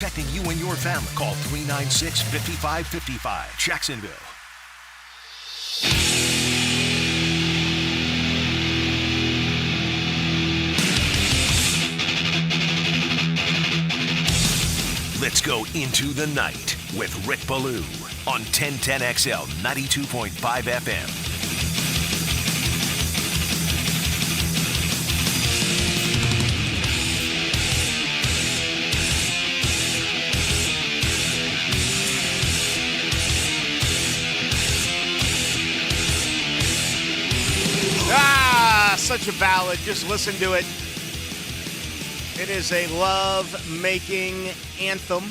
Protecting you and your family. Call 396-5555. Jacksonville. Let's go into the night with Rick Ballou on 1010XL 92.5 FM. Such a ballad. Just listen to it. It is a love-making anthem.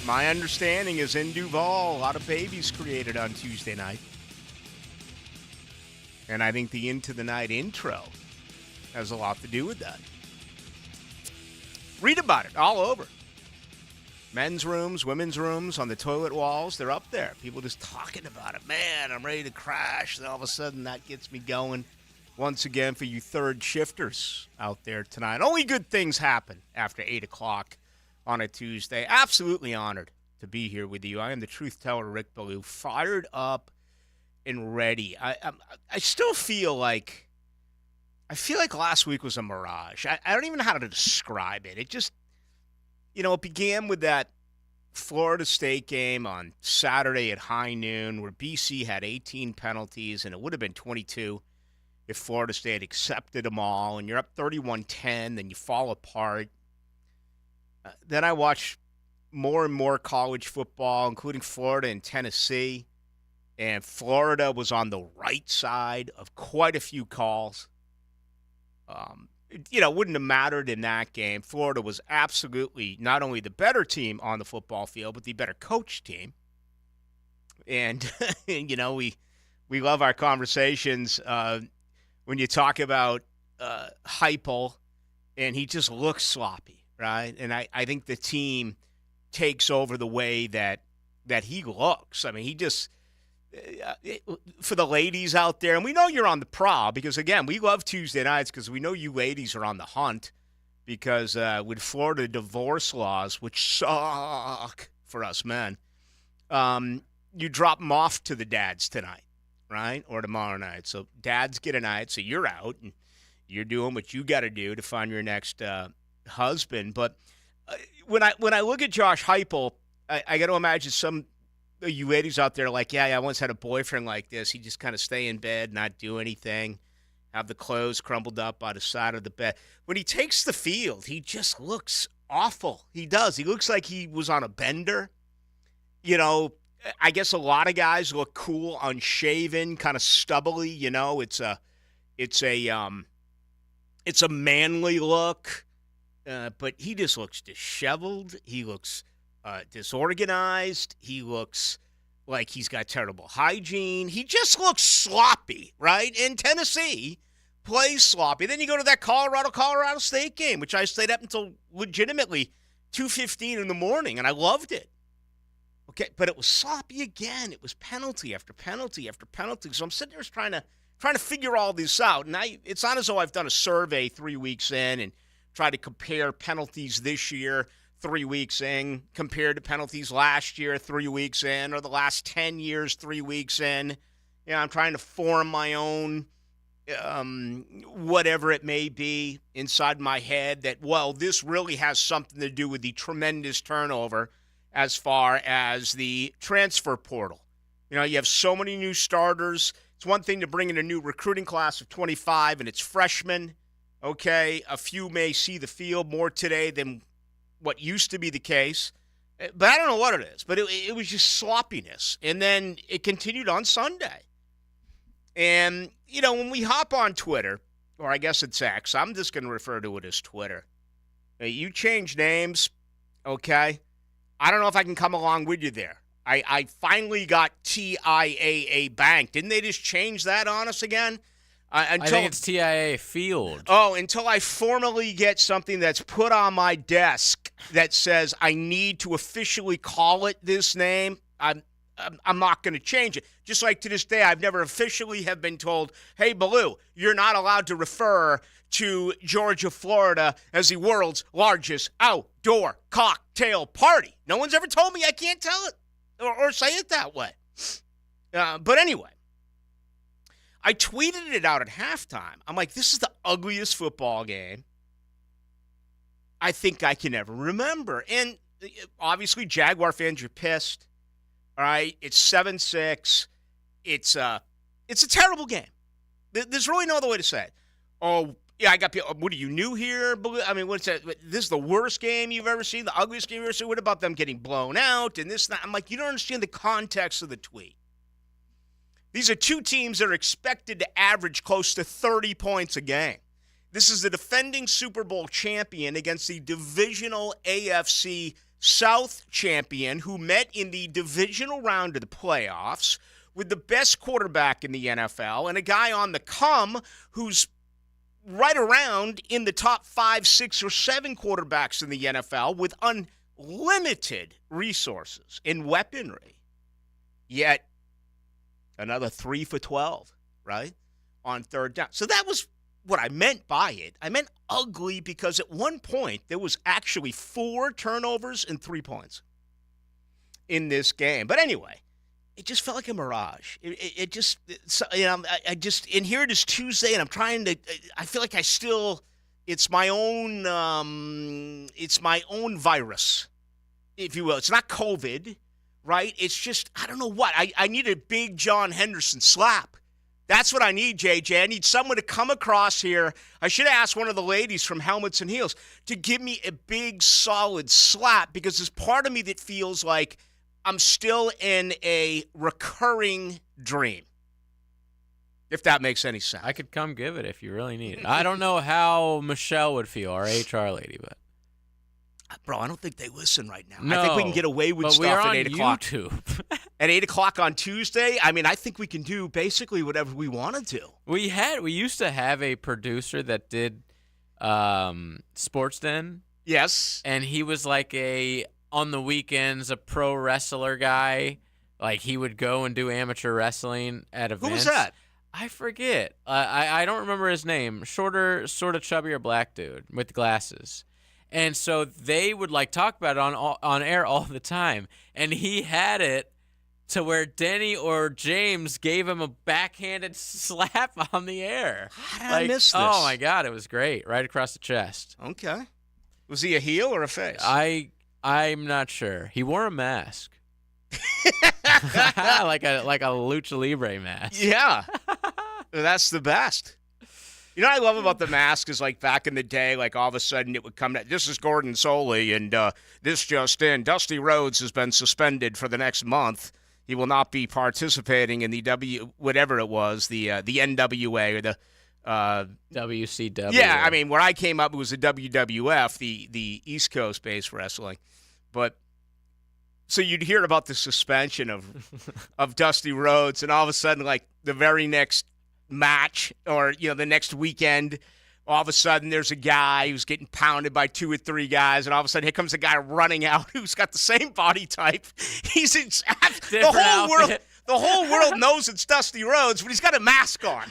My understanding is in Duval, a lot of babies created on Tuesday night. And I think the Into the Night intro has a lot to do with that. Read about it all over. Men's rooms, women's rooms, on the toilet walls, they're up there. People just talking about it. Man, I'm ready to crash. And all of a sudden, that gets me going once again for you third shifters out there tonight. Only good things happen after 8 o'clock on a Tuesday. Absolutely honored to be here with you. I am the truth teller, Rick Ballou, fired up and ready. I still feel like last week was a mirage. I don't even know how to describe it. It just, it began with that Florida State game on Saturday at high noon where BC had 18 penalties, and it would have been 22 if Florida State accepted them all, and you're up 31-10, then you fall apart. Then I watched more and more college football, including Florida and Tennessee, and Florida was on the right side of quite a few calls. It wouldn't have mattered in that game. Florida was absolutely not only the better team on the football field, but the better coach team. And, we love our conversations when you talk about Heupel, and he just looks sloppy, right? And I think the team takes over the way that he looks. I mean, he just for the ladies out there, and we know you're on the prowl because, again, we love Tuesday nights because we know you ladies are on the hunt because with Florida divorce laws, which suck for us men, you drop them off to the dads tonight, right, or tomorrow night. So dads get a night, so you're out, and you're doing what you got to do to find your next husband. But when I look at Josh Heupel, I got to imagine some you ladies out there like, yeah, I once had a boyfriend like this. He just kind of stay in bed, not do anything, have the clothes crumpled up by the side of the bed. When he takes the field, he just looks awful. He does. He looks like he was on a bender. I guess a lot of guys look cool, unshaven, kind of stubbly. It's a manly look, but he just looks disheveled. He looks disorganized. He looks like he's got terrible hygiene. He just looks sloppy, right? And Tennessee plays sloppy. Then you go to that Colorado State game, which I stayed up until legitimately 2:15 in the morning, and I loved it. Okay, but it was sloppy again. It was penalty after penalty after penalty. So I'm sitting there trying to figure all this out. And it's not as though I've done a survey 3 weeks in and tried to compare penalties this year 3 weeks in compared to penalties last year 3 weeks in, or the last 10 years 3 weeks in. I'm trying to form my own whatever it may be inside my head that, well, this really has something to do with the tremendous turnover as far as the transfer portal. You have so many new starters. It's one thing to bring in a new recruiting class of 25 and it's freshmen. Okay, a few may see the field more today than what used to be the case. But I don't know what it is. But it was just sloppiness. And then it continued on Sunday. And, when we hop on Twitter, or I guess it's X, I'm just going to refer to it as Twitter. You change names, okay? I don't know if I can come along with you there. I finally got TIAA Bank. Didn't they just change that on us again? I think it's TIAA Field. Oh, until I formally get something that's put on my desk that says I need to officially call it this name, I'm not going to change it. Just like to this day, I've never officially have been told, hey, Ballou, you're not allowed to refer to Georgia, Florida as the world's largest outdoor cocktail party. No one's ever told me I can't tell it or say it that way. But anyway, I tweeted it out at halftime. I'm like, this is the ugliest football game I think I can ever remember. And obviously, Jaguar fans are pissed. All right, it's 7-6. It's a terrible game. There's really no other way to say it. Oh, yeah, I got people. What are you new here? I mean, what's that? This is the worst game you've ever seen, the ugliest game you've ever seen. What about them getting blown out and this and that? I'm like, you don't understand the context of the tweet. These are two teams that are expected to average close to 30 points a game. This is the defending Super Bowl champion against the divisional AFC South champion who met in the divisional round of the playoffs with the best quarterback in the NFL and a guy on the come who's right around in the top 5, 6, or 7 quarterbacks in the NFL with unlimited resources and weaponry. Yet, another 3 for 12, right, on third down. So that was what I meant by it. I meant ugly because at one point there was actually 4 turnovers and 3 points in this game. But anyway, it just felt like a mirage. It just, you know, and here it is Tuesday, and I'm trying to, I feel like it's my own virus, if you will. It's not COVID. Right? It's just, I don't know what. I need a big John Henderson slap. That's what I need, JJ. I need someone to come across here. I should have asked one of the ladies from Helmets and Heels to give me a big, solid slap because there's part of me that feels like I'm still in a recurring dream, if that makes any sense. I could come give it if you really need it. I don't know how Michelle would feel, our HR lady, but. Bro, I don't think they listen right now. I think we can get away with stuff at 8 o'clock. YouTube. At 8 o'clock on Tuesday, I mean, I think we can do basically whatever we want to do. We used to have a producer that did Sports Den. Yes. And he was like on the weekends, a pro wrestler guy. Like, he would go and do amateur wrestling at events. Who was that? I forget. I don't remember his name. Shorter, sort of chubbier black dude with glasses. And so they would like talk about it on air all the time. And he had it to where Denny or James gave him a backhanded slap on the air. How did I miss this? Oh, my God. It was great. Right across the chest. Okay. Was he a heel or a face? I'm not sure. He wore a mask. like a Lucha Libre mask. Yeah. That's the best. You know what I love about the mask is, like, back in the day, like, all of a sudden it would come down. This is Gordon Soley, and this just in. Dusty Rhodes has been suspended for the next month. He will not be participating in the whatever it was, the NWA or the WCW. Yeah, I mean, where I came up, it was the WWF, the East Coast-based wrestling. But so you'd hear about the suspension of Dusty Rhodes, and all of a sudden, like, the very next match or, you know, the next weekend, all of a sudden there's a guy who's getting pounded by 2 or 3 guys, and all of a sudden here comes a guy running out who's got the same body type. He's the whole world knows it's Dusty Rhodes, but he's got a mask on.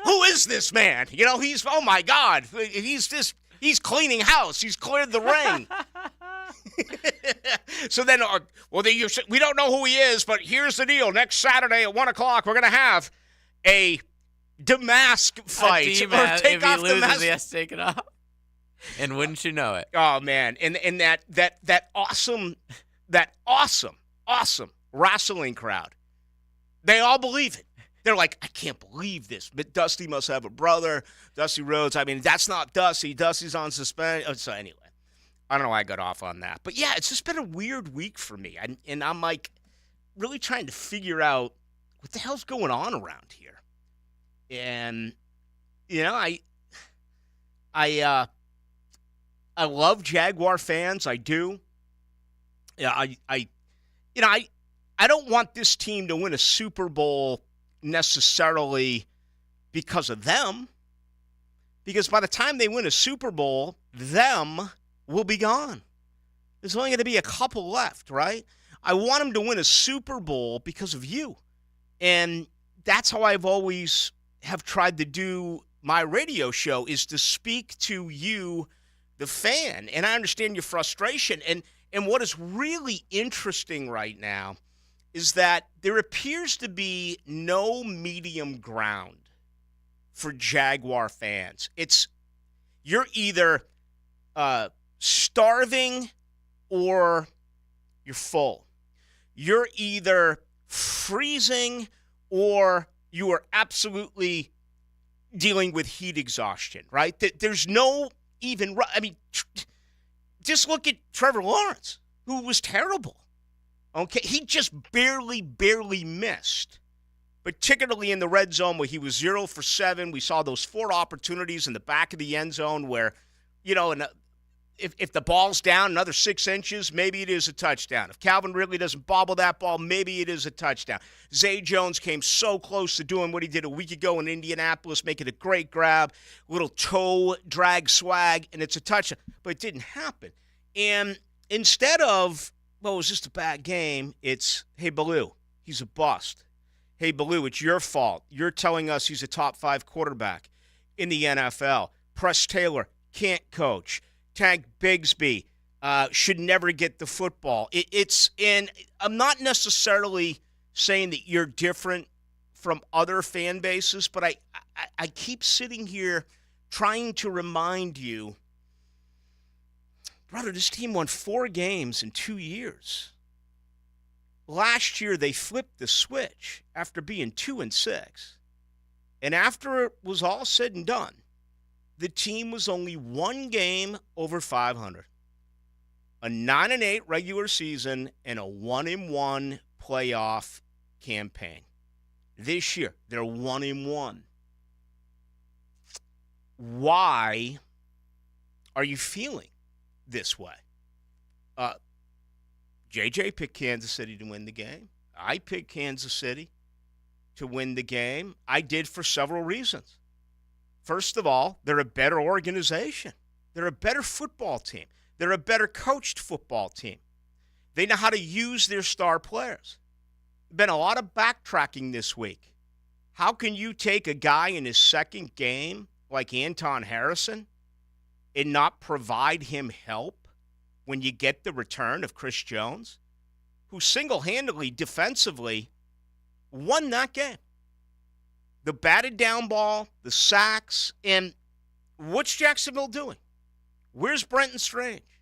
Who is this man? You know, oh my God, he's cleaning house. He's cleared the ring. So then, we don't know who he is, but here's the deal. Next Saturday at 1 o'clock, we're going to have a demask fight. If he loses, he has to take it off. And wouldn't you know it? Oh man, and that awesome wrestling crowd, they all believe it. They're like, I can't believe this. But Dusty must have a brother, Dusty Rhodes. I mean, that's not Dusty. Dusty's on suspension. So anyway, I don't know why I got off on that. But yeah, it's just been a weird week for me, and I'm like really trying to figure out what the hell's going on around here. And, you know, I love Jaguar fans. I do. Yeah, I don't want this team to win a Super Bowl necessarily because of them. Because by the time they win a Super Bowl, them will be gone. There's only going to be a couple left, right? I want them to win a Super Bowl because of you. And that's how I've always have tried to do my radio show is to speak to you, the fan. And I understand your frustration. And what is really interesting right now is that there appears to be no medium ground for Jaguar fans. You're either starving or you're full. You're either freezing or you are absolutely dealing with heat exhaustion, right? There's no even, I mean, just look at Trevor Lawrence, who was terrible. Okay, he just barely missed, particularly in the red zone where he was 0 for 7. We saw those 4 opportunities in the back of the end zone where, if the ball's down another 6 inches, maybe it is a touchdown. If Calvin Ridley doesn't bobble that ball, maybe it is a touchdown. Zay Jones came so close to doing what he did a week ago in Indianapolis, making a great grab, little toe drag swag, and it's a touchdown. But it didn't happen. And instead of, well, it was just a bad game, it's, hey, Ballou, he's a bust. Hey, Ballou, it's your fault. You're telling us he's a top 5 quarterback in the NFL. Press Taylor can't coach. Tank Bigsby should never get the football. And I'm not necessarily saying that you're different from other fan bases, but I keep sitting here trying to remind you, brother, this team won 4 games in 2 years. Last year, they flipped the switch after being 2-6. And after it was all said and done, the team was only 1 game over 500. A 9-8 regular season and a 1-1 playoff campaign. This year, they're 1-1. Why are you feeling this way? JJ picked Kansas City to win the game. I picked Kansas City to win the game. I did for several reasons. First of all, they're a better organization. They're a better football team. They're a better coached football team. They know how to use their star players. There's been a lot of backtracking this week. How can you take a guy in his second game like Anton Harrison and not provide him help when you get the return of Chris Jones, who single-handedly, defensively, won that game? The batted down ball, the sacks, and what's Jacksonville doing? Where's Brenton Strange?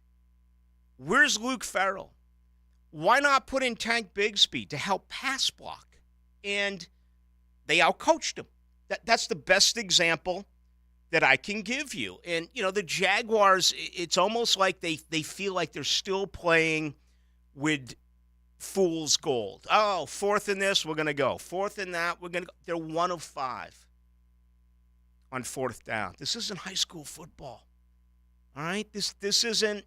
Where's Luke Farrell? Why not put in Tank Bigsby to help pass block? And they outcoached him. That's the best example that I can give you. And, the Jaguars, it's almost like they feel like they're still playing with fool's gold. Oh, 4th in this, we're going to go. 4th in that, we're going to go. They're 1 of 5 on 4th down. This isn't high school football. All right? This isn't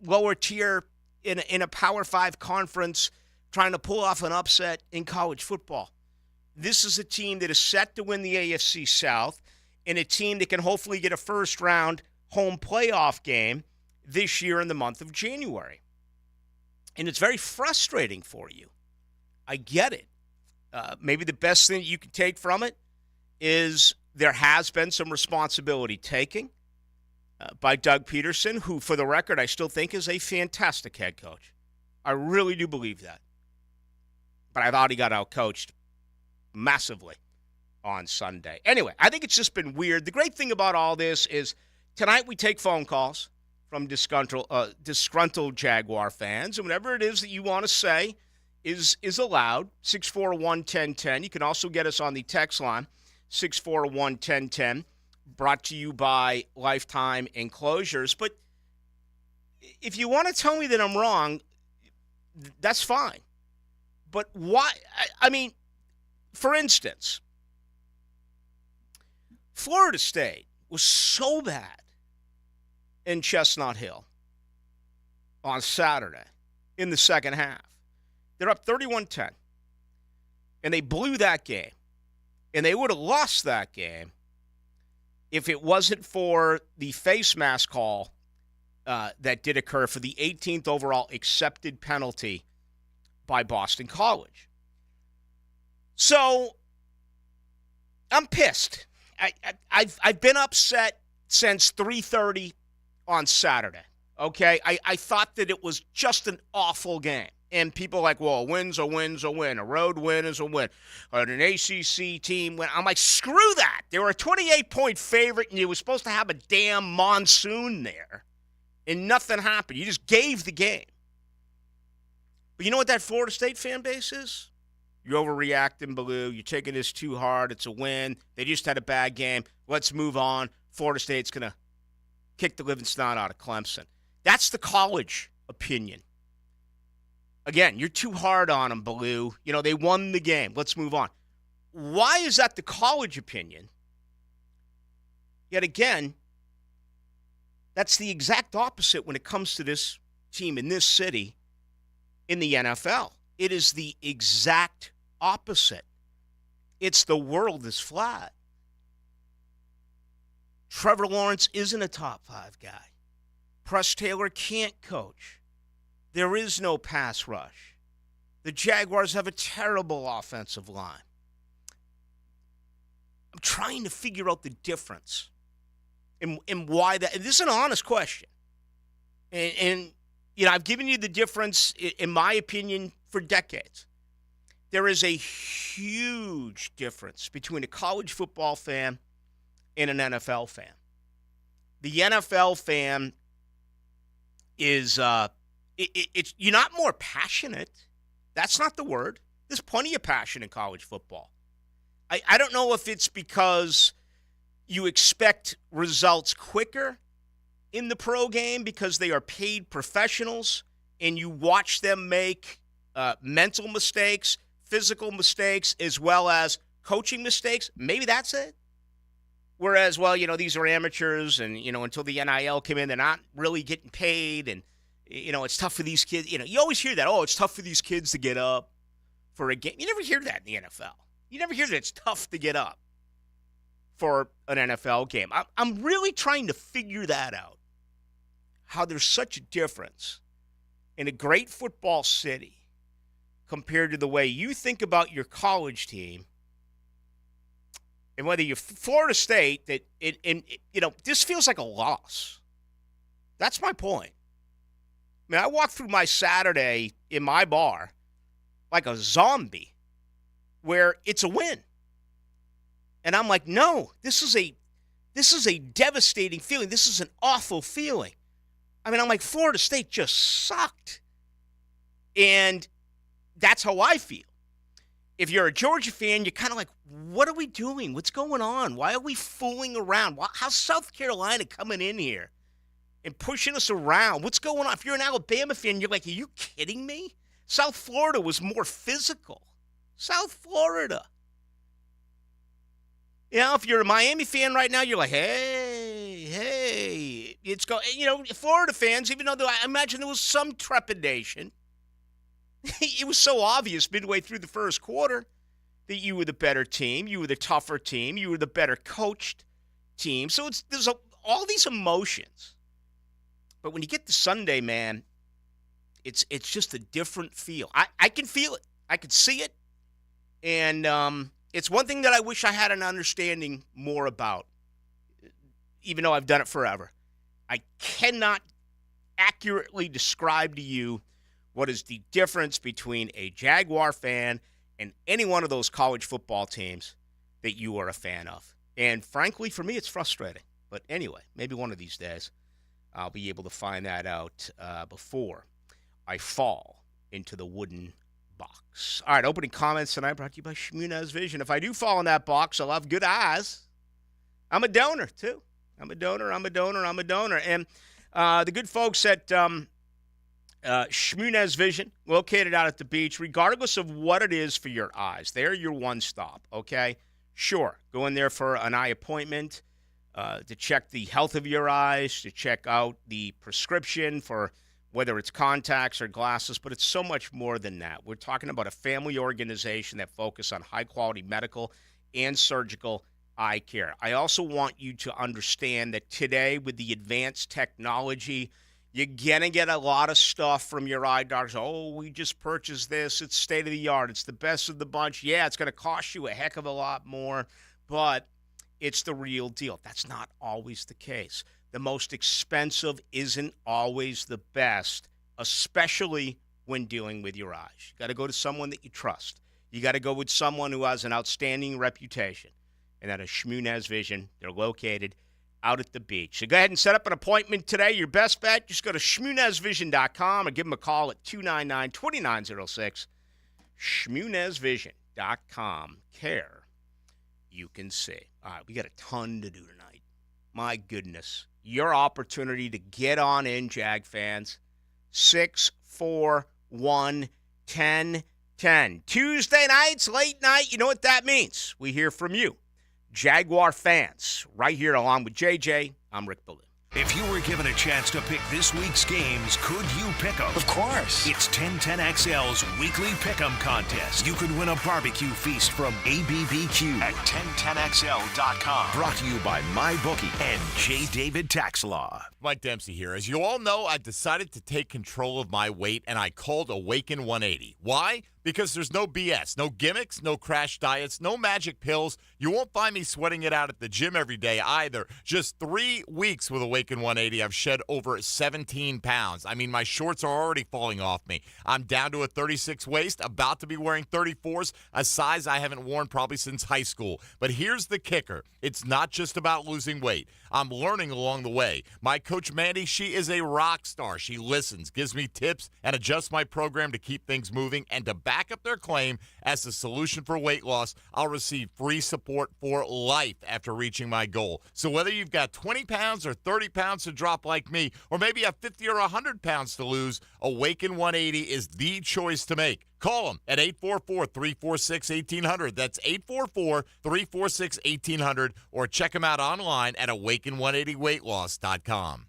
lower tier in a Power 5 conference trying to pull off an upset in college football. This is a team that is set to win the AFC South and a team that can hopefully get a first-round home playoff game this year in the month of January. And it's very frustrating for you. I get it. Maybe the best thing you can take from it is there has been some responsibility taking by Doug Peterson, who, for the record, I still think is a fantastic head coach. I really do believe that. But I thought he got outcoached massively on Sunday. Anyway, I think it's just been weird. The great thing about all this is tonight we take phone calls from disgruntled Jaguar fans, and whatever it is that you want to say is allowed. 641-1010. You can also get us on the text line, 641-1010, brought to you by Lifetime Enclosures. But if you want to tell me that I'm wrong, that's fine. But why? I mean, for instance, Florida State was so bad in Chestnut Hill on Saturday in the second half. They're up 31-10, and they blew that game. And they would have lost that game if it wasn't for the face mask call that did occur for the 18th overall accepted penalty by Boston College. So I'm pissed. I've been upset since 3:30 on Saturday. Okay, I thought that it was just an awful game. And people are like, well, a win's a win's a win. A road win is a win. An ACC team win. I'm like, screw that. They were a 28-point favorite, and you were supposed to have a damn monsoon there. And nothing happened. You just gave the game. But you know what that Florida State fan base is? You're overreacting, Ballou. You're taking this too hard. It's a win. They just had a bad game. Let's move on. Florida State's going to kick the living snot out of Clemson. That's the college opinion. Again, you're too hard on them, Ballou. You know, they won the game. Let's move on. Why is that the college opinion? Yet again, that's the exact opposite when it comes to this team in this city in the NFL. It is the exact opposite. It's the world is flat. Trevor Lawrence isn't a top 5 guy. Press Taylor can't coach. There is no pass rush. The Jaguars have a terrible offensive line. I'm trying to figure out the difference and why that. And this is an honest question. And you know, I've given you the difference, in my opinion, for decades. There is a huge difference between a college football fan and an NFL fan. The NFL fan is you're not more passionate. That's not the word. There's plenty of passion in college football. I don't know if it's because you expect results quicker in the pro game because they are paid professionals and you watch them make mental mistakes, physical mistakes, as well as coaching mistakes. Maybe that's it. Whereas, well, you know, these are amateurs and, you know, until the NIL came in, they're not really getting paid and, you know, it's tough for these kids. You know, you always hear that, oh, it's tough for these kids to get up for a game. You never hear that in the NFL. You never hear that it's tough to get up for an NFL game. I'm really trying to figure that out, how there's such a difference in a great football city compared to the way you think about your college team. And whether you're Florida State, that you know, this feels like a loss. That's my point. I mean, I walked through my Saturday in my bar like a zombie, where it's a win, and I'm like, no, this is a devastating feeling. This is an awful feeling. I mean, I'm like, Florida State just sucked, and that's how I feel. If you're a Georgia fan, you're kind of like, what are we doing? What's going on? Why are we fooling around? How's South Carolina coming in here and pushing us around? What's going on? If you're an Alabama fan, you're like, are you kidding me? South Florida was more physical. South Florida. You know, if you're a Miami fan right now, you're like, hey, it's go. You know, Florida fans, even though I imagine there was some trepidation, it was so obvious midway through the first quarter that you were the better team, you were the tougher team, you were the better coached team. So there's all these emotions. But when you get to Sunday, man, it's just a different feel. I can feel it. I can see it. And it's one thing that I wish I had an understanding more about, even though I've done it forever. I cannot accurately describe to you what is the difference between a Jaguar fan and any one of those college football teams that you are a fan of. And frankly, for me, it's frustrating. But anyway, maybe one of these days I'll be able to find that out before I fall into the wooden box. All right, opening comments tonight brought to you by Shmunez Vision. If I do fall in that box, I'll have good eyes. I'm a donor, too. I'm a donor. And the good folks at Shmunez Vision, located out at the beach, regardless of what it is for your eyes, they're your one stop, okay? Sure, go in there for an eye appointment to check the health of your eyes, to check out the prescription for whether it's contacts or glasses, but it's so much more than that. We're talking about a family organization that focuses on high-quality medical and surgical eye care. I also want you to understand that today, with the advanced technology, you're going to get a lot of stuff from your eye doctors. Oh, we just purchased this. It's state-of-the-art. It's the best of the bunch. Yeah, it's going to cost you a heck of a lot more, but it's the real deal. That's not always the case. The most expensive isn't always the best, especially when dealing with your eyes. You got to go to someone that you trust. You got to go with someone who has an outstanding reputation. And that is Shmunez Vision. They're located out at the beach. So go ahead and set up an appointment today. Your best bet, just go to shmunezvision.com or give them a call at 299-2906. shmunezvision.com. Care you can see. All right, we got a ton to do tonight. My goodness. Your opportunity to get on in, Jag fans. 641-1010. Tuesday nights, late night, you know what that means. We hear from you, Jaguar fans, right here along with JJ. I'm Rick Ballou. If you were given a chance to pick this week's games, could you pick them? Of course. It's 1010XL's weekly pick'em contest. You could win a barbecue feast from ABBQ at 1010XL.com. Brought to you by MyBookie and J. David Tax Law. Mike Dempsey here. As you all know, I decided to take control of my weight, and I called Awaken 180. Why? Because there's no BS, no gimmicks, no crash diets, no magic pills. You won't find me sweating it out at the gym every day either. Just 3 weeks with Awaken 180, I've shed over 17 pounds. I mean, my shorts are already falling off me. I'm down to a 36 waist, about to be wearing 34s, a size I haven't worn probably since high school. But here's the kicker. It's not just about losing weight. I'm learning along the way. My coach, Mandy, she is a rock star. She listens, gives me tips, and adjusts my program to keep things moving. And to back up their claim as a solution for weight loss, I'll receive free support for life after reaching my goal. So whether you've got 20 pounds or 30 pounds to drop like me, or maybe you have 50 or 100 pounds to lose, Awaken 180 is the choice to make. Call them at 844-346-1800. That's 844-346-1800. Or check them out online at awaken180weightloss.com.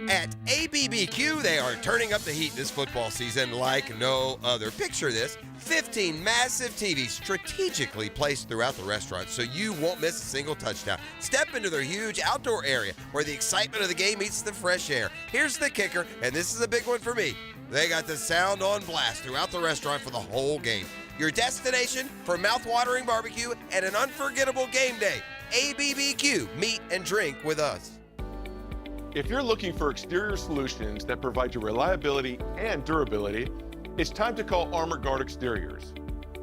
At ABBQ, they are turning up the heat this football season like no other. Picture this, 15 massive TVs strategically placed throughout the restaurant so you won't miss a single touchdown. Step into their huge outdoor area where the excitement of the game meets the fresh air. Here's the kicker, and this is a big one for me. They got the sound on blast throughout the restaurant for the whole game. Your destination for mouth-watering barbecue and an unforgettable game day. ABBQ, meet and drink with us. If you're looking for exterior solutions that provide you reliability and durability, it's time to call Armor Guard Exteriors.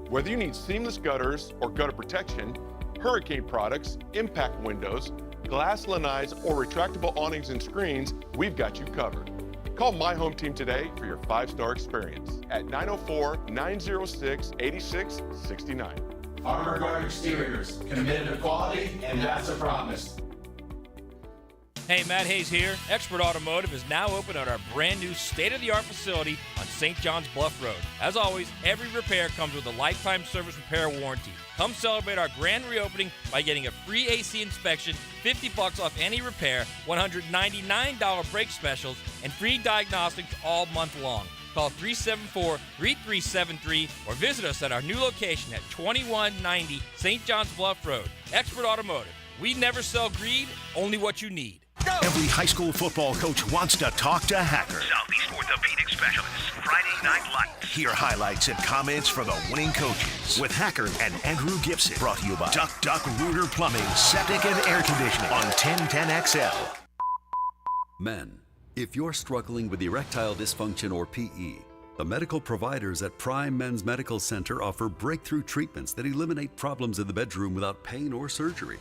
Whether you need seamless gutters or gutter protection, hurricane products, impact windows, glass lanais, or retractable awnings and screens, we've got you covered. Call My Home Team today for your 5-star experience at 904-906-8669. Armor Guard Exteriors, committed to quality, and that's a promise. Hey, Matt Hayes here. Expert Automotive is now open at our brand new state-of-the-art facility on St. John's Bluff Road. As always, every repair comes with a lifetime service repair warranty. Come celebrate our grand reopening by getting a free AC inspection, $50 off any repair, $199 brake specials, and free diagnostics all month long. Call 374-3373 or visit us at our new location at 2190 St. John's Bluff Road. Expert Automotive. We never sell greed, only what you need. Every high school football coach wants to talk to Hacker. Southeast Orthopedic Specialists, Friday Night Lights. Hear highlights and comments from the winning coaches with Hacker and Andrew Gibson. Brought to you by Duck Rooter Plumbing, Septic and Air Conditioning on 1010XL. Men, if you're struggling with erectile dysfunction or PE, the medical providers at Prime Men's Medical Center offer breakthrough treatments that eliminate problems in the bedroom without pain or surgery.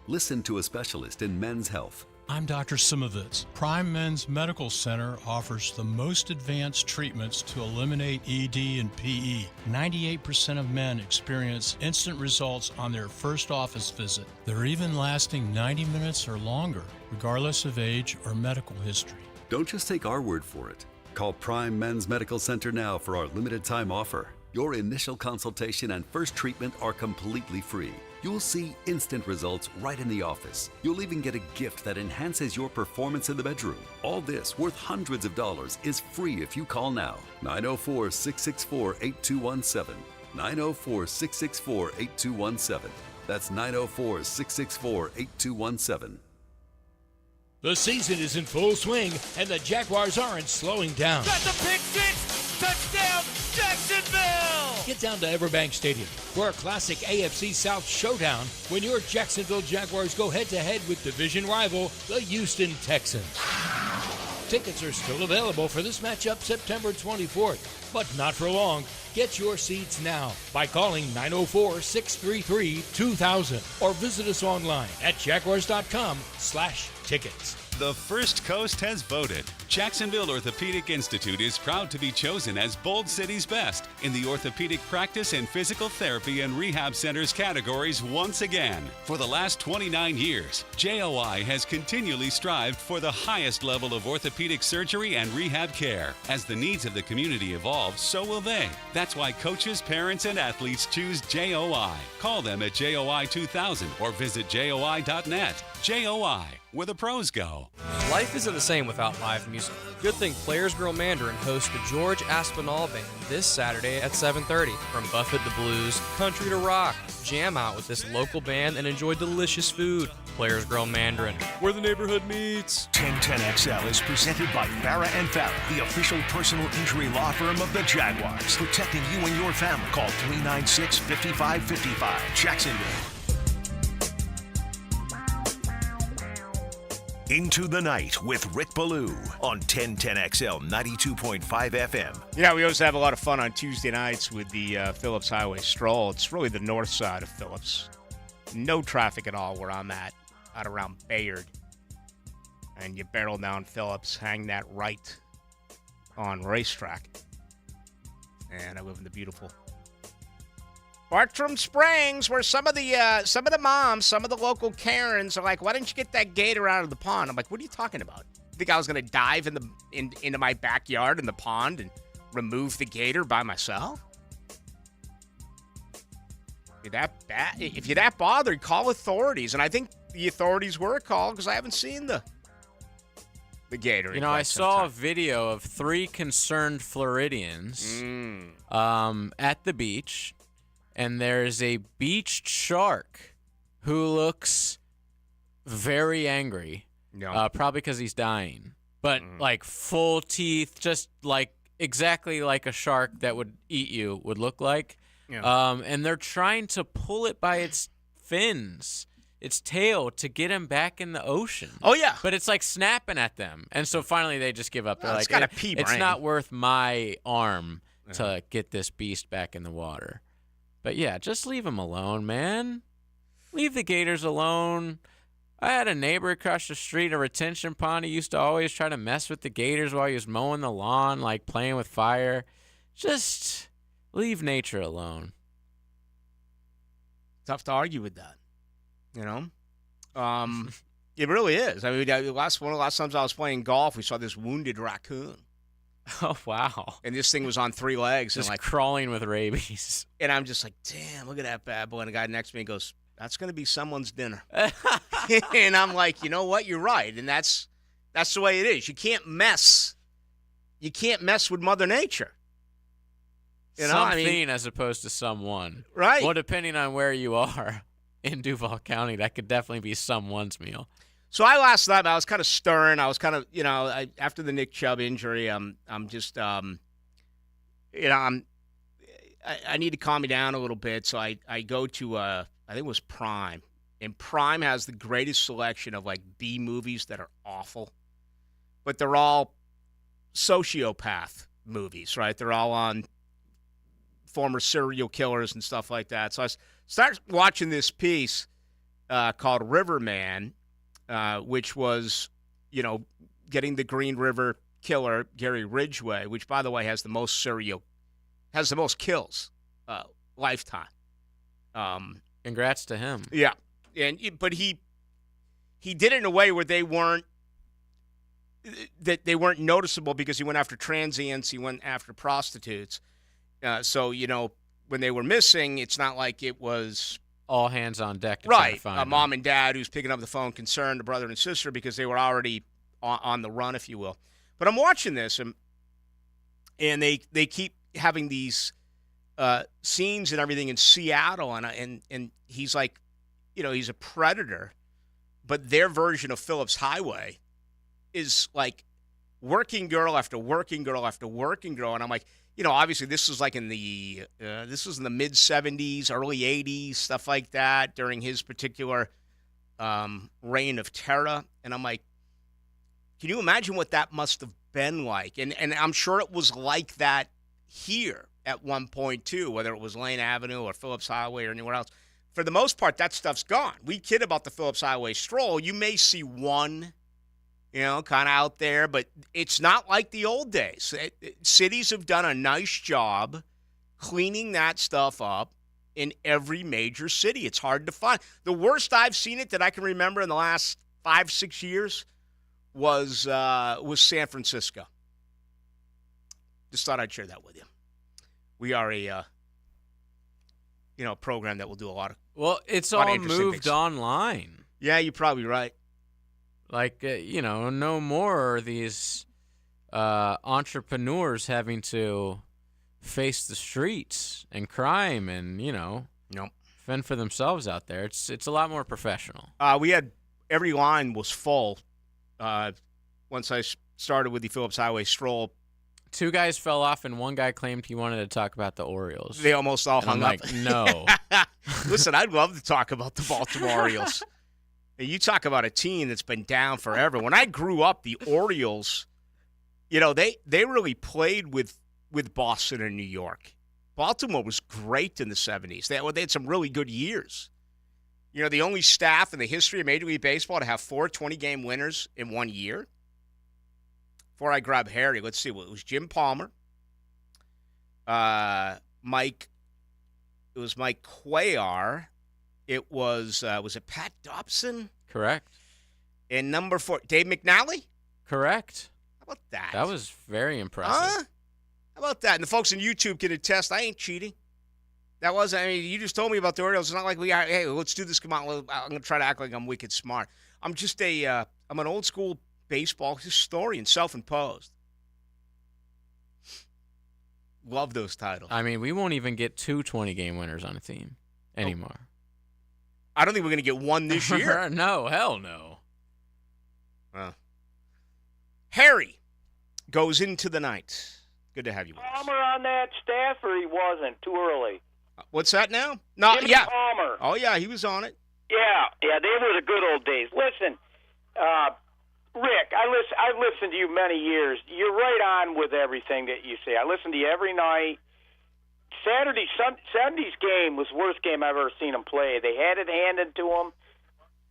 Listen to a specialist in men's health. I'm Dr. Simovitz. Prime Men's Medical Center offers the most advanced treatments to eliminate ED and PE. 98% of men experience instant results on their first office visit. They're even lasting 90 minutes or longer, regardless of age or medical history. Don't just take our word for it. Call Prime Men's Medical Center now for our limited time offer. Your initial consultation and first treatment are completely free. You'll see instant results right in the office. You'll even get a gift that enhances your performance in the bedroom. All this, worth hundreds of dollars, is free if you call now. 904-664-8217. 904-664-8217. That's 904-664-8217. The season is in full swing, and the Jaguars aren't slowing down. That's a pick six! Touchdown, Jacksonville! Get down to Everbank Stadium for a classic AFC South showdown when your Jacksonville Jaguars go head-to-head with division rival, the Houston Texans. Tickets are still available for this matchup September 24th, but not for long. Get your seats now by calling 904-633-2000 or visit us online at jaguars.com/tickets. The First Coast has voted. Jacksonville Orthopedic Institute is proud to be chosen as Bold City's best in the orthopedic practice and physical therapy and rehab centers categories once again. For the last 29 years, JOI has continually strived for the highest level of orthopedic surgery and rehab care. As the needs of the community evolve, so will they. That's why coaches, parents, and athletes choose JOI. Call them at JOI 2000 or visit JOI.net. JOI, where the pros go. Life isn't the same without live music. Good thing Players Grill Mandarin hosts the George Aspinall Band this Saturday at 7:30. From Buffett to blues, country to rock, jam out with this local band and enjoy delicious food. Players Grill Mandarin, where the neighborhood meets. 1010XL is presented by Farah & Farah, the official personal injury law firm of the Jaguars. Protecting you and your family. Call 396-5555. Jacksonville. Into the Night with Rick Ballou on 1010XL 92.5 FM. Yeah, we always have a lot of fun on Tuesday nights with the Phillips Highway Stroll. It's really the north side of Phillips. No traffic at all where I'm at, out around Bayard. And you barrel down Phillips, hang that right on Racetrack. And I live in the beautiful Bartram Springs, where some of the moms, some of the local Karens are like, "Why didn't you get that gator out of the pond?" I'm like, "What are you talking about? You think I was going to dive into my backyard in the pond and remove the gator by myself? If you're that bothered, call authorities." And I think the authorities were called because I haven't seen the gator. You know, I saw a video of 3 concerned Floridians at the beach. And there's a beached shark who looks very angry, probably because he's dying. But, like, full teeth, just like exactly like a shark that would eat you would look like. Yeah. And they're trying to pull it by its fins, its tail, to get him back in the ocean. Oh, yeah. But it's, like, snapping at them. And so finally they just give up. They're it's like, got a pea brain. It's not worth my arm to get this beast back in the water. But, yeah, just leave him alone, man. Leave the gators alone. I had a neighbor across the street, a retention pond. He used to always try to mess with the gators while he was mowing the lawn, like playing with fire. Just leave nature alone. Tough to argue with that, you know? It really is. I mean, one of the last times I was playing golf, we saw this wounded raccoon. Oh, wow. And this thing was on 3 legs. Just and like crawling with rabies. And I'm just like, damn, look at that bad boy. And the guy next to me goes, "That's going to be someone's dinner." And I'm like, you know what? You're right. And that's the way it is. You can't mess with Mother Nature. You know, something as opposed to someone. Right. Well, depending on where you are in Duval County, that could definitely be someone's meal. So last night I was kind of stirring. I was kind of, after the Nick Chubb injury, I'm just, I need to calm me down a little bit. So I go to, I think it was Prime. And Prime has the greatest selection of, like, B movies that are awful. But they're all sociopath movies, right? They're all on former serial killers and stuff like that. So I started watching this piece called Riverman, which was, getting the Green River Killer, Gary Ridgway, which, by the way, has the most kills lifetime. Congrats to him. Yeah. But he did it in a way where they weren't noticeable because he went after transients, he went after prostitutes. So, when they were missing, it's not like it was all hands on deck to try to find a mom and dad who's picking up the phone concerned, a brother and sister, because they were already on the run, if you will. But I'm watching this, and they keep having these scenes and everything in Seattle, and he's like, he's a predator, but their version of Phillips Highway is like working girl after working girl after working girl, and I'm like, obviously this was like in the this was in the mid 70s, early 80s, stuff like that during his particular reign of terror. And I'm like, can you imagine what that must have been like? And I'm sure it was like that here at one point too, whether it was Lane Avenue or Phillips Highway or anywhere else. For the most part, that stuff's gone. We kid about the Phillips Highway stroll. You may see one, kind of out there, but it's not like the old days. Cities have done a nice job cleaning that stuff up in every major city. It's hard to find. The worst I've seen it that I can remember in the last 5-6 years was San Francisco. Just thought I'd share that with you. We are a program that will do a lot of it's lot of all interesting moved things. online. Yeah, you're probably right. Like, no more are these entrepreneurs having to face the streets and crime and, Nope. fend for themselves out there. It's a lot more professional. We had every line was full once I started with the Phillips Highway stroll. 2 guys fell off, and 1 guy claimed he wanted to talk about the Orioles. They almost all And hung I'm up. like, no. Listen, I'd love to talk about the Baltimore Orioles. You talk about a team that's been down forever. When I grew up, the Orioles, they really played with Boston and New York. Baltimore was great in the 70s. They had some really good years. The only staff in the history of Major League Baseball to have 4 20-game winners in 1 year. Before I grab Harry, let's see. Well, it was Jim Palmer, Mike. It was Mike Cuellar. It was it Pat Dobson? Correct. And number 4, Dave McNally? Correct. How about that? That was very impressive. How about that? And the folks on YouTube can attest, I ain't cheating. You just told me about the Orioles. It's not like hey, let's do this. Come on. I'm going to try to act like I'm wicked smart. I'm just I'm an old school baseball historian, self-imposed. Love those titles. I mean, we won't even get 2 20-game winners on a team anymore. I don't think we're going to get one this year. No, hell no. Harry goes into the night. Good to have you with us. Palmer on that staff, or he wasn't? Too early. What's that now? No, Jimmy yeah. Palmer. Oh, yeah, he was on it. Yeah, they were the good old days. Listen, Rick, I've listened to you many years. You're right on with everything that you say. I listen to you every night. Sunday's game was the worst game I've ever seen them play. They had it handed to them.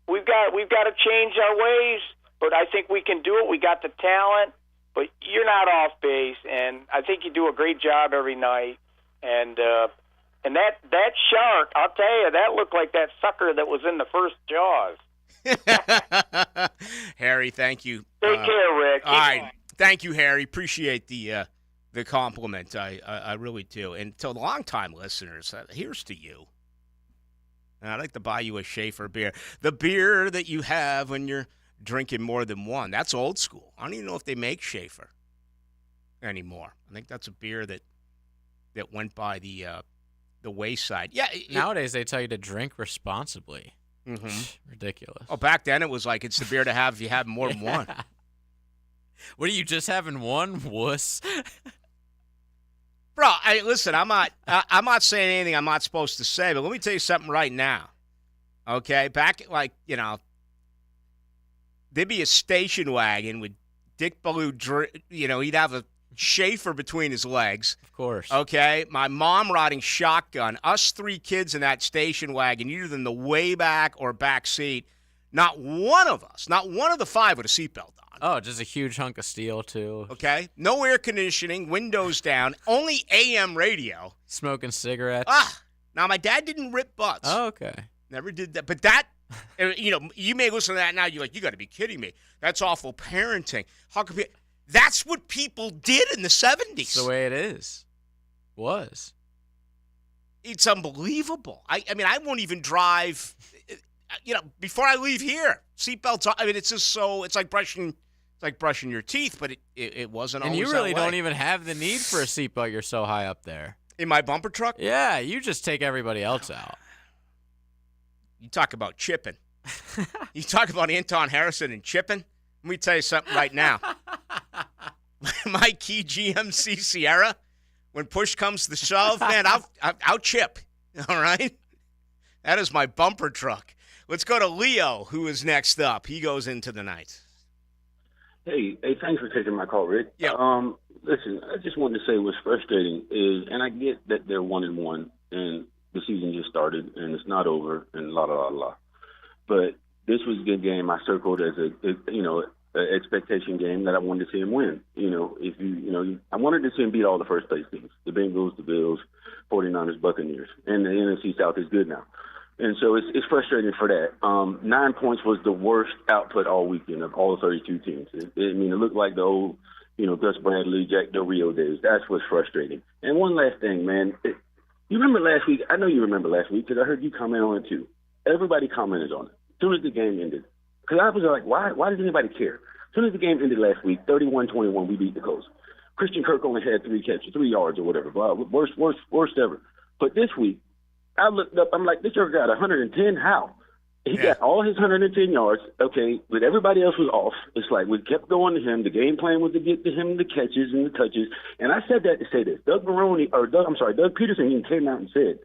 We've got to change our ways, but I think we can do it. We got the talent, but you're not off base, and I think you do a great job every night. And that shark, I'll tell you, that looked like that sucker that was in the first Jaws. Harry, thank you. Take care, Rick. All right. Thank you, Harry. Appreciate the compliment. I really do. And to long-time listeners, here's to you. And I'd like to buy you a Schaefer beer. The beer that you have when you're drinking more than one. That's old school. I don't even know if they make Schaefer anymore. I think that's a beer that went by the wayside. Yeah. Nowadays, they tell you to drink responsibly. Mm-hmm. Ridiculous. Oh, back then it was like it's the beer to have if you have more than one. What are you just having one? Wuss. Bro, listen. I'm not saying anything I'm not supposed to say, but let me tell you something right now. Okay, back there'd be a station wagon with Dick Ballou. He'd have a Schaefer between his legs. Of course. Okay, my mom riding shotgun. Us 3 kids in that station wagon, either in the way back or back seat. Not one of the 5 with a seatbelt on. Oh, just a huge hunk of steel, too. Okay, no air conditioning, windows down, only AM radio. Smoking cigarettes. Now my dad didn't rip butts. Oh, okay. Never did that. But that, you may listen to that now. You're like, you got to be kidding me. That's awful parenting. How could that's what people did in the 70s. It's the way it is. Was. It's unbelievable. I mean, I won't even drive, before I leave here. Seatbelts on. I mean, it's just so, it's like brushing your teeth, but it wasn't always And you really that way. don't even have the need for a seatbelt. You're so high up there. In my bumper truck? Yeah, you just take everybody else out. You talk about chipping. You talk about Anton Harrison and chipping. Let me tell you something right now. My key GMC Sierra when push comes to shove, man, I'll chip. All right? That is my bumper truck. Let's go to Leo, who is next up. He goes into the night. Hey, thanks for taking my call, Rick. Yeah. Listen, I just wanted to say what's frustrating is, and I get that they're 1-1 and the season just started and it's not over and la. But this was a good game. I circled as an expectation game that I wanted to see him win. I wanted to see him beat all the first place teams, the Bengals, the Bills, 49ers, Buccaneers, and the NFC South is good now. And so it's frustrating for that. 9 points was the worst output all weekend of all 32 teams. It looked like the old, Gus Bradley, Jack Del Rio days. That's what's frustrating. And one last thing, man. You remember last week? I know you remember last week because I heard you comment on it too. Everybody commented on it as soon as the game ended. Because I was like, why does anybody care? As soon as the game ended last week, 31-21, we beat the Colts. Christian Kirk only had 3 catches, 3 yards or whatever. Worst ever. But this week, I looked up. I'm like, this guy got 110. How? He got all his 110 yards. Okay, but everybody else was off. It's like we kept going to him. The game plan was to get to him the catches and the touches. And I said that to say this. Doug Peterson even came out and said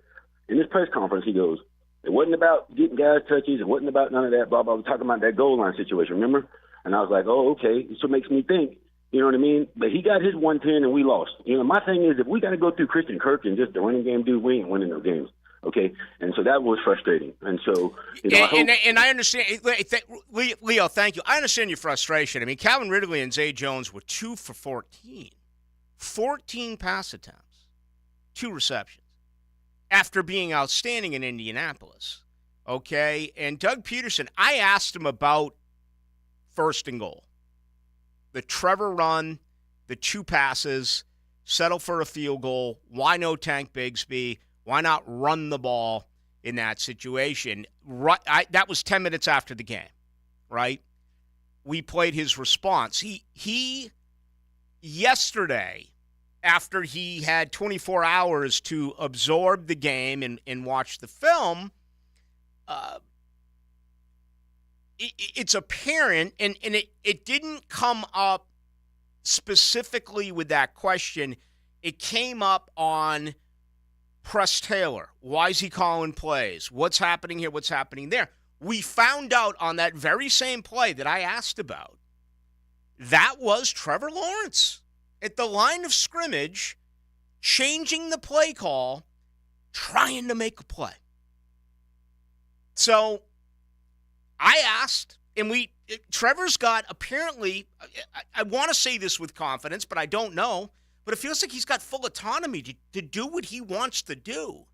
in this press conference, he goes, it wasn't about getting guys touches. It wasn't about none of that. Blah blah. We're talking about that goal line situation. Remember? And I was like, oh, okay. So it makes me think. You know what I mean? But he got his 110 and we lost. My thing is, if we got to go through Christian Kirk and just the running game dude, we ain't winning no games. Okay, and so that was frustrating. And so, I understand, Leo. Thank you. I understand your frustration. I mean, Calvin Ridley and Zay Jones were 2 for 14 pass attempts, 2 receptions, after being outstanding in Indianapolis. Okay, and Doug Peterson, I asked him about 1st and goal, the Trevor run, the 2 passes, settle for a field goal. Why no Tank Bigsby? Why not run the ball in that situation? That was 10 minutes after the game, right? We played his response. He yesterday, after he had 24 hours to absorb the game and watch the film, it's apparent, and it didn't come up specifically with that question. It came up on Press Taylor. Why is he calling plays? What's happening here? What's happening there? We found out on that very same play that I asked about, that was Trevor Lawrence at the line of scrimmage, changing the play call, trying to make a play. So I asked, and Trevor's got apparently, I want to say this with confidence, but I don't know, but it feels like he's got full autonomy to do what he wants to do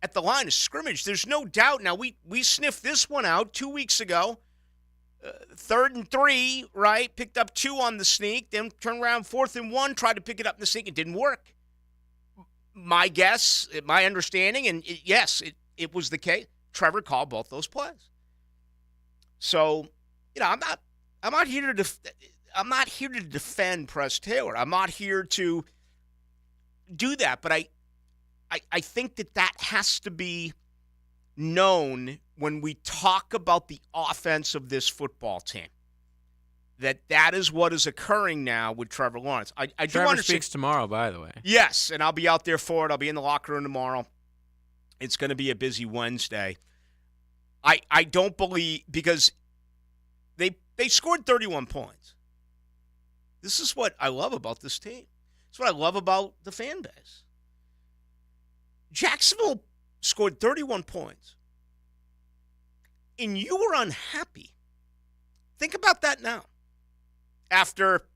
at the line of scrimmage. There's no doubt. Now, we sniffed this one out 2 weeks ago. 3rd and 3, right? Picked up 2 on the sneak. Then turned around 4th and 1, tried to pick it up in the sneak. It didn't work. My guess, my understanding, and yes, it was the case. Trevor called both those plays. So, I'm not here to defend Press Taylor. I'm not here to do that, but I think that has to be known when we talk about the offense of this football team. That is what is occurring now with Trevor Lawrence. I do Trevor understand. speaks tomorrow, by the way. Yes, and I'll be out there for it. I'll be in the locker room tomorrow. It's going to be a busy Wednesday. I don't believe, because they scored 31 points. This is what I love about this team. It's what I love about the fan base. Jacksonville scored 31 points, and you were unhappy. Think about that now. After,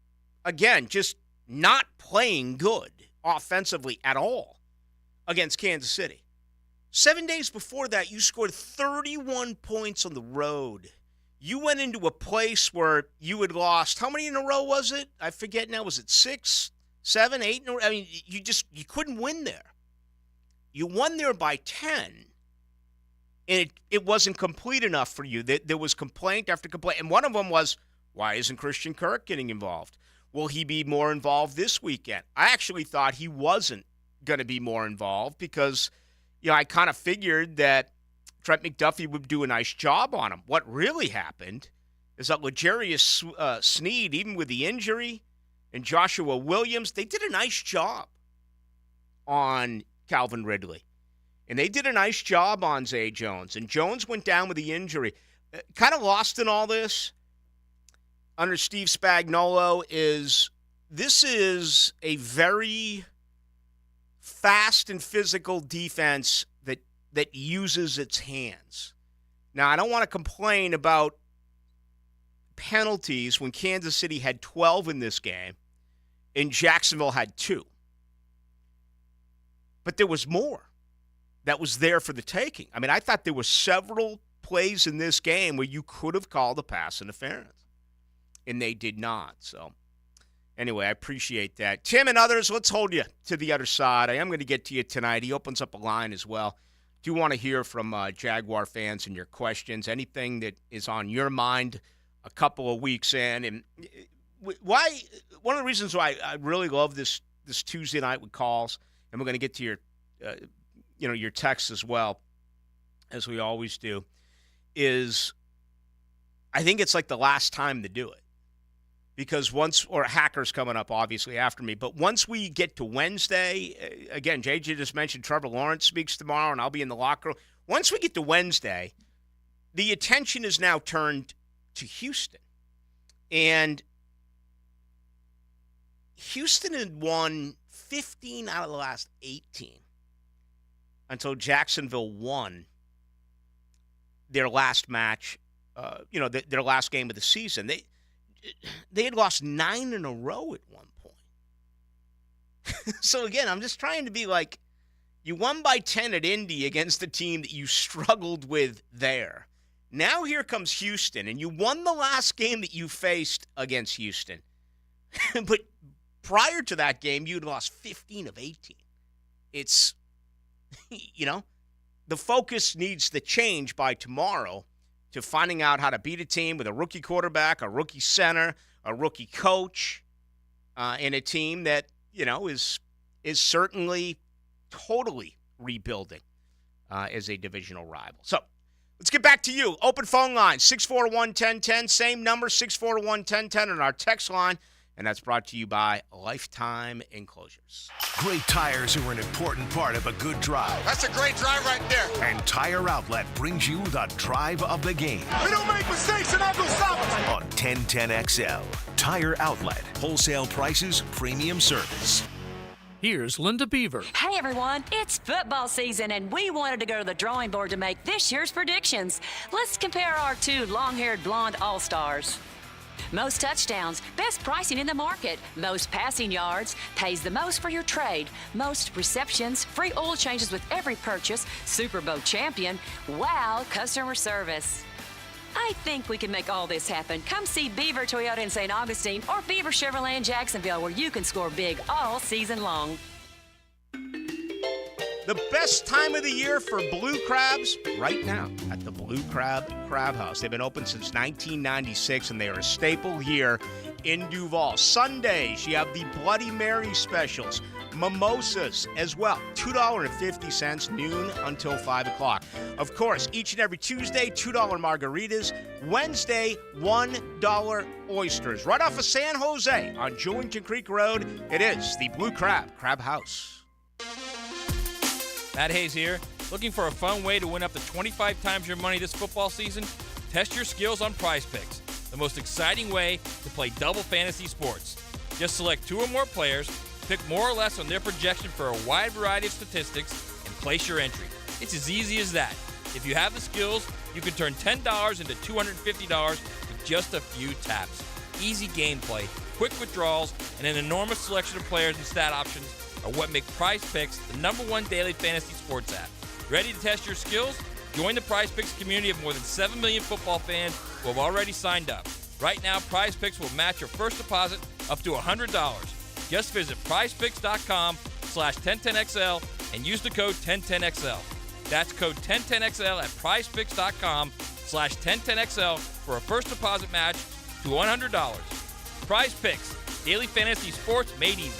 again, just not playing good offensively at all against Kansas City. 7 days before that, you scored 31 points on the road. You went into a place where you had lost, how many in a row was it? I forget now. Was it 6, 7, 8? I mean, you couldn't win there. You won there by 10, and it wasn't complete enough for you. There was complaint after complaint, and one of them was, why isn't Christian Kirk getting involved? Will he be more involved this weekend? I actually thought he wasn't going to be more involved because, I kind of figured that Trent McDuffie would do a nice job on him. What really happened is that L'Jarius Sneed, even with the injury, and Joshua Williams, they did a nice job on Calvin Ridley. And they did a nice job on Zay Jones. And Jones went down with the injury. Kind of lost in all this under Steve Spagnuolo is this is a very fast and physical defense that uses its hands. Now, I don't want to complain about penalties when Kansas City had 12 in this game and Jacksonville had 2. But there was more that was there for the taking. I mean, I thought there were several plays in this game where you could have called a pass interference, and they did not. So, anyway, I appreciate that. Tim and others, let's hold you to the other side. I am going to get to you tonight. He opens up a line as well. Do want to hear from Jaguar fans and your questions, anything that is on your mind a couple of weeks in. And why? One of the reasons why I really love this Tuesday night with calls, and we're going to get to your texts as well, as we always do, is I think it's like the last time to do it. Because Hacker's coming up, obviously, after me. But once we get to Wednesday, again, JJ just mentioned Trevor Lawrence speaks tomorrow, and I'll be in the locker room. Once we get to Wednesday, the attention is now turned to Houston. And Houston had won 15 out of the last 18 until Jacksonville won their last match, their last game of the season. They had lost 9 in a row at one point. So, again, I'm just trying to be like, you won by 10 at Indy against a team that you struggled with there. Now here comes Houston, and you won the last game that you faced against Houston. But prior to that game, you'd lost 15 of 18. It's, the focus needs to change by tomorrow to finding out how to beat a team with a rookie quarterback, a rookie center, a rookie coach, and a team that, is certainly totally rebuilding as a divisional rival. So let's get back to you. Open phone line, 641-1010, same number, 641-1010, and our text line. And that's brought to you by Lifetime Enclosures. Great tires are an important part of a good drive. That's a great drive right there. And Tire Outlet brings you the drive of the game. We don't make mistakes and I'm gonna stop us. On 1010XL. Tire Outlet. Wholesale prices, premium service. Here's Linda Beaver. Hey everyone, it's football season and we wanted to go to the drawing board to make this year's predictions. Let's compare our 2 long-haired blonde all-stars. Most touchdowns, best pricing in the market, most passing yards, pays the most for your trade, most receptions, free oil changes with every purchase, Super Bowl champion, wow, customer service. I think we can make all this happen. Come see Beaver Toyota in St. Augustine or Beaver Chevrolet in Jacksonville, where you can score big all season long. The best time of the year for blue crabs right now at the Blue Crab Crab House. They've been open since 1996, and they are a staple here in Duval. Sundays, you have the Bloody Mary specials, mimosas as well, $2.50, noon until 5 o'clock. Of course, each and every Tuesday, $2 margaritas. Wednesday, $1 oysters. Right off of San Jose on Julington Creek Road, it is the Blue Crab Crab House. Matt Hayes here. Looking for a fun way to win up to 25 times your money this football season? Test your skills on Prize Picks, the most exciting way to play double fantasy sports. Just select 2 or more players, pick more or less on their projection for a wide variety of statistics, and place your entry. It's as easy as that. If you have the skills, you can turn $10 into $250 with just a few taps. Easy gameplay, quick withdrawals, and an enormous selection of players and stat options are what make Prize Picks the #1 daily fantasy sports app. Ready to test your skills? Join the Prize Picks community of more than 7 million football fans who have already signed up. Right now, Prize Picks will match your first deposit up to $100. Just visit prizepicks.com/1010XL and use the code 1010XL. That's code 1010XL at prizepicks.com/1010XL for a first deposit match to $100. Prize Picks, daily fantasy sports made easy.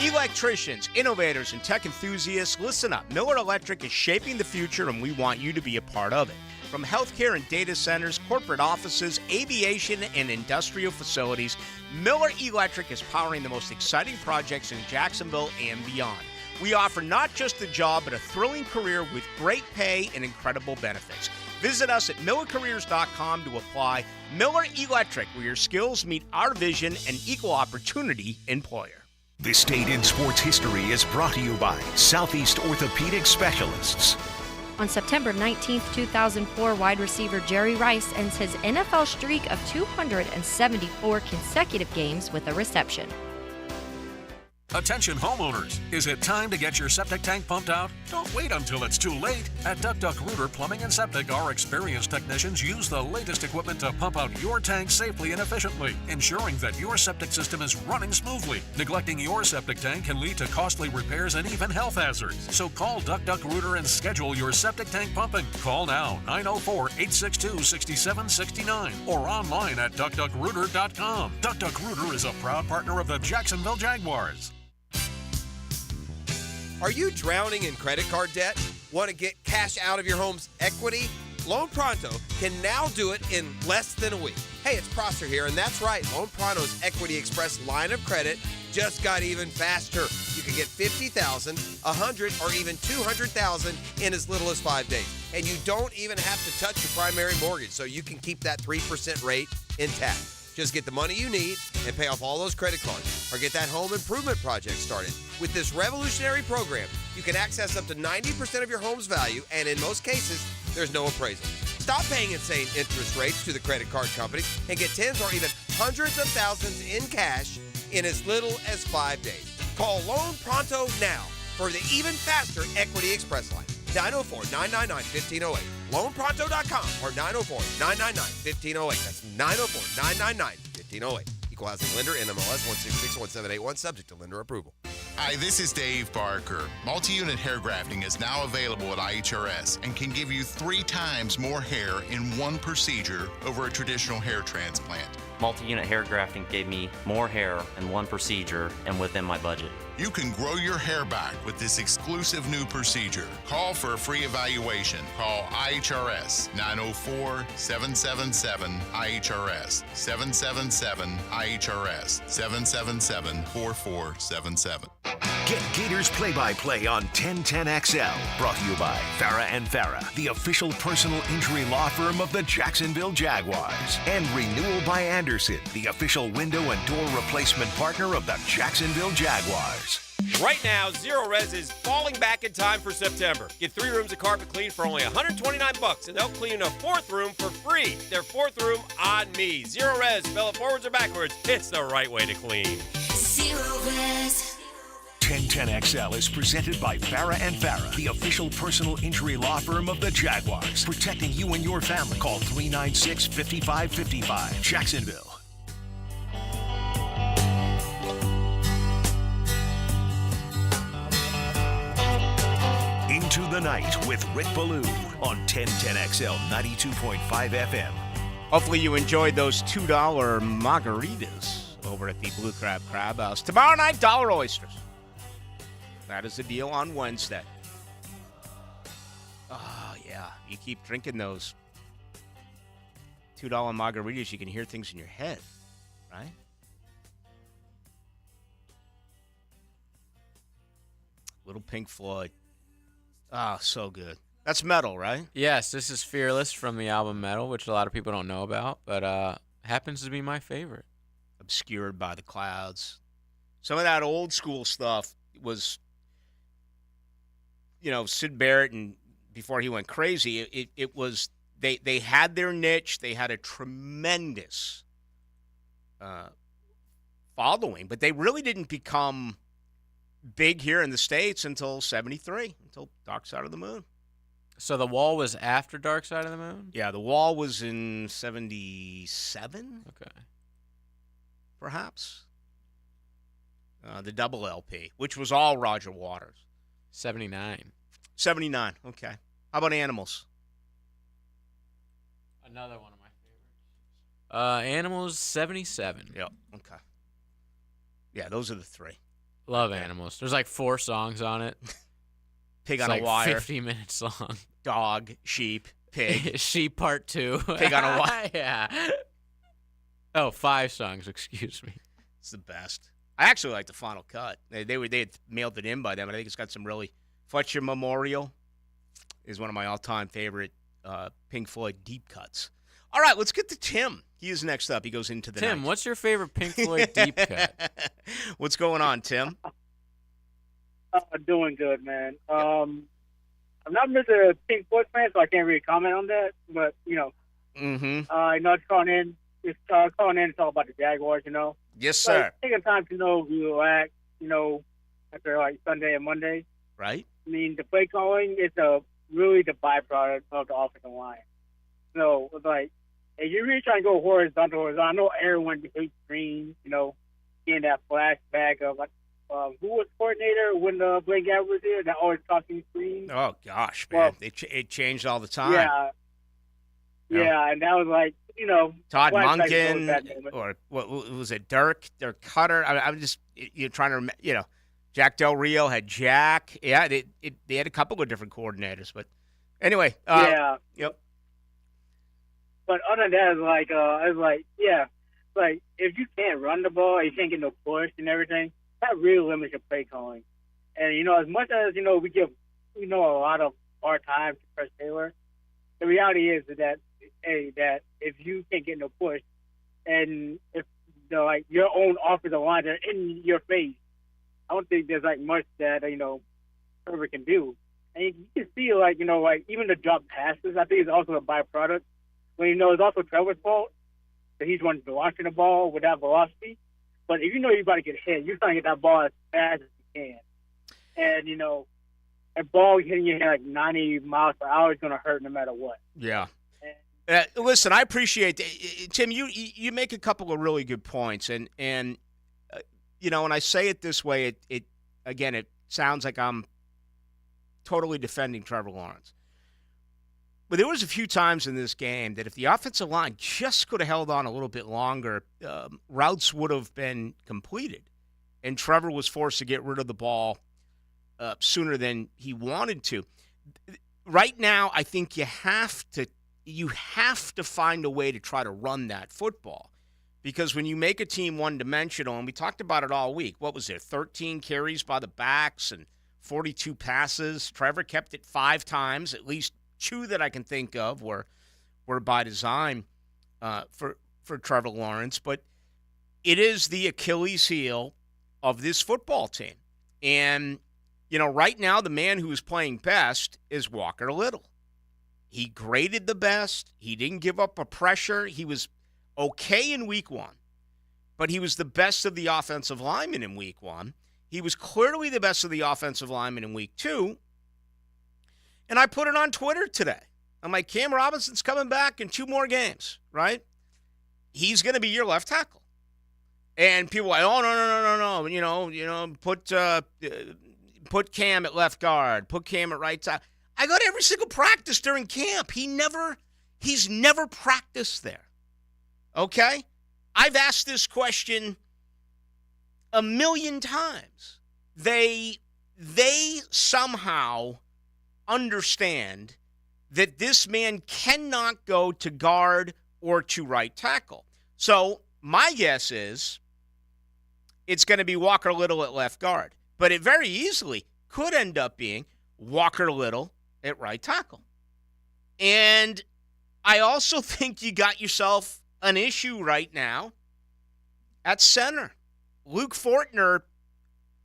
Electricians, innovators, and tech enthusiasts, listen up. Miller Electric is shaping the future, and we want you to be a part of it. From healthcare and data centers, corporate offices, aviation, and industrial facilities, Miller Electric is powering the most exciting projects in Jacksonville and beyond. We offer not just a job, but a thrilling career with great pay and incredible benefits. Visit us at millercareers.com to apply. Miller Electric, where your skills meet our vision, and equal opportunity employer. This Date in Sports History is brought to you by Southeast Orthopedic Specialists. On September 19, 2004, wide receiver Jerry Rice ends his NFL streak of 274 consecutive games with a reception. Attention homeowners, is it time to get your septic tank pumped out? Don't wait until it's too late. At Duck Duck Rooter Plumbing and Septic, our experienced technicians use the latest equipment to pump out your tank safely and efficiently, ensuring that your septic system is running smoothly. Neglecting your septic tank can lead to costly repairs and even health hazards. So call Duck Duck Rooter and schedule your septic tank pumping. Call now, 904-862-6769, or online at duckduckrooter.com. Duck Duck Rooter is a proud partner of the Jacksonville Jaguars. Are you drowning in credit card debt? Want to get cash out of your home's equity? Loan Pronto can now do it in less than a week. Hey, it's Prosser here, and that's right. Loan Pronto's Equity Express line of credit just got even faster. You can get $50,000, $100,000, or even $200,000 in as little as 5 days. And you don't even have to touch your primary mortgage, so you can keep that 3% rate intact. Just get the money you need and pay off all those credit cards, or get that home improvement project started. With this revolutionary program, you can access up to 90% of your home's value, and in most cases, there's no appraisal. Stop paying insane interest rates to the credit card companies and get tens or even hundreds of thousands in cash in as little as 5 days. Call Loan Pronto now for the even faster Equity Express line. 904-999-1508. LoanPronto.com or 904-999-1508. That's 904-999-1508. Equal housing lender, NMLS 1661781, subject to lender approval. Hi, this is Dave Barker. Multi-unit hair grafting is now available at IHRS and can give you 3 times more hair in one procedure over a traditional hair transplant. Multi-unit hair grafting gave me more hair in one procedure and within my budget. You can grow your hair back with this exclusive new procedure. Call for a free evaluation. Call IHRS 904-777-IHRS 777-IHRS 777-4477. Get Gators play-by-play on 1010XL. Brought to you by Farah and Farah, the official personal injury law firm of the Jacksonville Jaguars. And Renewal by Anderson, the official window and door replacement partner of the Jacksonville Jaguars. Right now, Zero Res is falling back in time for September. Get 3 rooms of carpet clean for only $129, and they'll clean a 4th room for free. Their 4th room on me. Zero Res, spell it forwards or backwards. It's the right way to clean. Zero Res. 1010XL is presented by Farah and Farah, the official personal injury law firm of the Jaguars. Protecting you and your family. Call 396-5555. Jacksonville. Into the Night with Rick Ballou on 1010XL 92.5 FM. Hopefully you enjoyed those $2 margaritas over at the Blue Crab Crab House. Tomorrow night, dollar oysters. That is the deal on Wednesday. Oh, yeah. You keep drinking those $2 margaritas, you can hear things in your head, right? Little Pink Floyd. Ah, so good. That's Metal, right? Yes, this is Fearless from the album Metal, which a lot of people don't know about, but happens to be my favorite. Obscured by the clouds. Some of that old school stuff was, you know, Syd Barrett, and before he went crazy, it was, they had their niche. They had a tremendous following, but they really didn't become big here in the States until 73, until Dark Side of the Moon. So The Wall was after Dark Side of the Moon? Yeah, The Wall was in 77. Okay. Perhaps. The double LP, which was all Roger Waters. 79. 79, okay. How about Animals? Another one of my favorites. Animals, 77. Yep, okay. Yeah, those are the 3. Love Animals. There's like 4 songs on it. Pig it's on like a Wire. 50 minutes long. Dog, Sheep. Pig. She Part 2. Pig on a Wire. Yeah. Oh, 5 songs, excuse me. It's the best. I actually like the final cut. They had mailed it in by them, and I think it's got some really. Fletcher Memorial is one of my all-time favorite Pink Floyd deep cuts. All right, let's get to Tim. He is next up. He goes into the Tim, night. what's your favorite Pink Floyd deep cut? What's going on, Tim? Doing good, man. I'm not Mr. Pink Floyd fan, so I can't really comment on that. But Mm-hmm. It's calling in. It's calling in. It's all about the Jaguars, Yes, sir. Taking time to relax, after like Sunday and Monday. Right. I mean, the play calling is really the byproduct of the offensive line. So it's like, if you're really trying to go horizontal, I know everyone hates Green. Getting that flashback of who was coordinator when Blake Gabbert was here, that always talking Green. Oh gosh, man, it changed all the time. Yeah, and that was like, Todd flashback Monken, or what was it? Dirk Cutter. I'm just trying to remember. Jack Del Rio had Jack. Yeah, they had a couple of different coordinators, but anyway. Yep. But other than that, if you can't run the ball, you can't get no push and everything, that really limits your play calling. And as much as we give a lot of our time to Chris Taylor, the reality is that if you can't get no push, and if your own offensive line are in your face, I don't think there's much that Trevor can do. And you can see even the drop passes, I think it's also a byproduct. When it's also Trevor's fault that he's launching the ball without velocity. But if you're about to get hit, you're trying to get that ball as fast as you can. And a ball hitting your head 90 miles per hour is going to hurt no matter what. Yeah. Listen, I appreciate Tim. You make a couple of really good points, and when I say it this way, it sounds like I'm totally defending Trevor Lawrence. But there was a few times in this game that if the offensive line just could have held on a little bit longer, routes would have been completed, and Trevor was forced to get rid of the ball sooner than he wanted to. Right now, I think you have to find a way to try to run that football, because when you make a team one-dimensional, and we talked about it all week, what was there, 13 carries by the backs and 42 passes. Trevor kept it 5 times, at least 2 that I can think of were by design for Trevor Lawrence. But it is the Achilles heel of this football team. And, right now the man who is playing best is Walker Little. He graded the best. He didn't give up a pressure. He was okay in week 1, but he was the best of the offensive linemen in week 1. He was clearly the best of the offensive linemen in week 2. And I put it on Twitter today. I'm like, Cam Robinson's coming back in 2 more games, right? He's going to be your left tackle. And people are like, oh, no. Put Cam at left guard. Put Cam at right tackle. I go to every single practice during camp. He's never practiced there. Okay? I've asked this question a million times. They somehow understand that this man cannot go to guard or to right tackle. So my guess is it's going to be Walker Little at left guard. But it very easily could end up being Walker Little at right tackle. And I also think you got yourself an issue right now at center. Luke Fortner